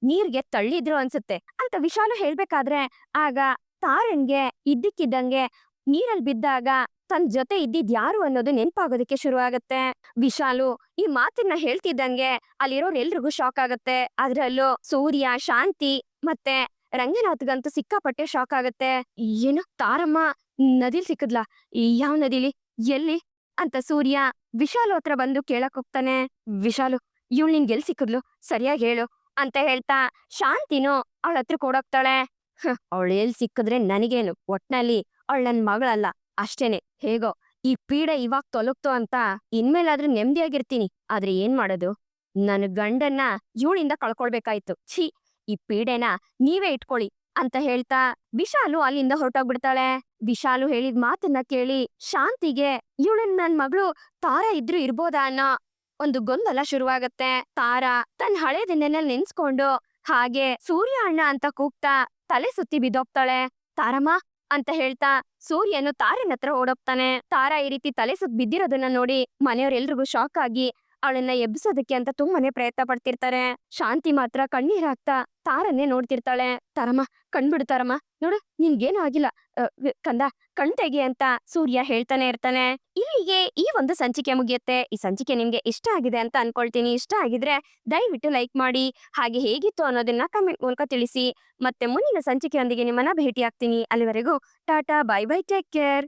ನೀರ್ಗೆ ತಳ್ಳಿದ್ರು ಅನ್ಸುತ್ತೆ ಅಂತ ವಿಶಾಲು ಹೇಳ್ಬೇಕಾದ್ರೆ ಆಗ ತಾರನ್ಗೆ ಇದ್ದಕ್ಕಿದ್ದಂಗೆ ನೀರಲ್ಲಿ ಬಿದ್ದಾಗ ತನ್ ಜೊತೆ ಇದ್ದಿದ್ ಯಾರು ಅನ್ನೋದು ನೆನ್ಪಾಗೋದಕ್ಕೆ ಶುರು ಆಗತ್ತೆ. ವಿಶಾಲು ಈ ಮಾತನ್ನ ಹೇಳ್ತಿದ್ದಂಗೆ ಅಲ್ಲಿರೋರೆಲ್ರಿಗೂ ಶಾಕ್ ಆಗತ್ತೆ. ಅದ್ರಲ್ಲೂ ಸೂರ್ಯ, ಶಾಂತಿ ಮತ್ತೆ ರಂಗನಾಥ್ಗಂತೂ ಸಿಕ್ಕಾಪಟ್ಟೆ ಶಾಕ್ ಆಗತ್ತೆ. ಏನು ತಾರಮ್ಮ ನದಿಲ್ ಸಿಕ್ಕದ್ಲಾ? ಯಾವ ನದಿಲಿ? ಎಲ್ಲಿ ಅಂತ ಸೂರ್ಯ ವಿಶಾಲು ಹತ್ರ ಬಂದು ಕೇಳಕ್ ಹೋಗ್ತಾನೆ. ವಿಶಾಲು, ಇವಳು ನಿನ್ಗೆ ಎಲ್ ಸಿಕ್ಕದ್ಲು ಸರಿಯಾಗಿ ಹೇಳು ಅಂತ ಹೇಳ್ತಾ ಶಾಂತಿನೂ ಅವಳ ಹತ್ರ ಕೊಡೋಗ್ತಾಳೆ. ಅವಳು ಎಲ್ ಸಿಕ್ಕಿದ್ರೆ ನನಗೇನು, ಒಟ್ನಲ್ಲಿ ಅವಳು ನನ್ ಮಗಳಲ್ಲ ಅಷ್ಟೇನೆ. ಹೇಗೋ ಈ ಪೀಡೆ ಇವಾಗ ತೊಲಗ್ತು ಅಂತ ಇನ್ಮೇಲಾದ್ರೂ ನೆಮ್ಮದಿಯಾಗಿರ್ತೀನಿ. ಆದ್ರೆ ಏನ್ ಮಾಡೋದು, ನನ್ ಗಂಡನ್ನ ಇವಳಿಂದ ಕಳ್ಕೊಳ್ಬೇಕಾಯ್ತು. ಛೀ, ಈ ಪೀಡೆನ ನೀವೇ ಇಟ್ಕೊಳ್ಳಿ ಅಂತ ಹೇಳ್ತಾ ವಿಶಾಲು ಅಲ್ಲಿಂದ ಹೊರಟೋಗ್ಬಿಡ್ತಾಳೆ. ವಿಶಾಲು ಹೇಳಿದ ಮಾತನ್ನ ಕೇಳಿ ಶಾಂತಿಗೆ ಇವಳನ್ ನನ್ ಮಗಳು ತಾರಾ ಇದ್ರು ಇರ್ಬೋದಾ ಅನ್ನೋ ಒಂದು ಗೊಂದಲ ಶುರುವಾಗತ್ತೆ. ತಾರಾ ತನ್ನ ಹಳೇದನ್ನೆಲ್ಲ ನೆನ್ಸ್ಕೊಂಡು ಹಾಗೆ ಸೂರ್ಯ ಅಣ್ಣ ಅಂತ ಕೂಗ್ತಾ ತಲೆ ಸುತ್ತಿ ಬಿದ್ದೋಗ್ತಾಳೆ. ತಾರಮ್ಮ ಅಂತ ಹೇಳ್ತಾ ಸೂರ್ಯನು ತಾರನ್ ಹತ್ರ ಓಡೋಗ್ತಾನೆ. ತಾರಾ ಈ ರೀತಿ ತಲೆ ಸುತ್ತ ಬಿದ್ದಿರೋದನ್ನ ನೋಡಿ ಮನೆಯವರೆಲ್ರಿಗೂ ಶಾಕ್ ಆಗಿ ಅವಳನ್ನ ಎಬ್ಸೋದಕ್ಕೆ ಅಂತ ತುಂಬಾನೇ ಪ್ರಯತ್ನ ಪಡ್ತಿರ್ತಾರೆ. ಶಾಂತಿ ಮಾತ್ರ ಕಣ್ಣೀರ್ ಹಾಕ್ತಾ ತಾರನ್ನೇ ನೋಡ್ತಿರ್ತಾಳೆ. ತಾರಮ್ಮ ಕಣ್ಬಿಡು ತಾರಮ್ಮ, ನೋಡು ನಿನ್ಗೇನು ಆಗಿಲ್ಲ, ಕಂದ ಕಣ್ ತೆಗಿ ಅಂತ ಸೂರ್ಯ ಹೇಳ್ತಾನೆ ಇರ್ತಾನೆ. ಇಲ್ಲಿಗೆ ಈ ಒಂದು ಸಂಚಿಕೆ ಮುಗಿಯುತ್ತೆ. ಈ ಸಂಚಿಕೆ ನಿಮ್ಗೆ ಇಷ್ಟ ಆಗಿದೆ ಅಂತ ಅನ್ಕೊಳ್ತೀನಿ. ಇಷ್ಟ ಆಗಿದ್ರೆ ದಯವಿಟ್ಟು ಲೈಕ್ ಮಾಡಿ, ಹಾಗೆ ಹೇಗಿತ್ತು ಅನ್ನೋದನ್ನ ಕಮೆಂಟ್ ಮೂಲಕ ತಿಳಿಸಿ. ಮತ್ತೆ ಮುಂದಿನ ಸಂಚಿಕೆಯೊಂದಿಗೆ ನಿಮ್ಮನ್ನ ಭೇಟಿ ಆಗ್ತೀನಿ. ಅಲ್ಲಿವರೆಗೂ Tata, bye bye, take care.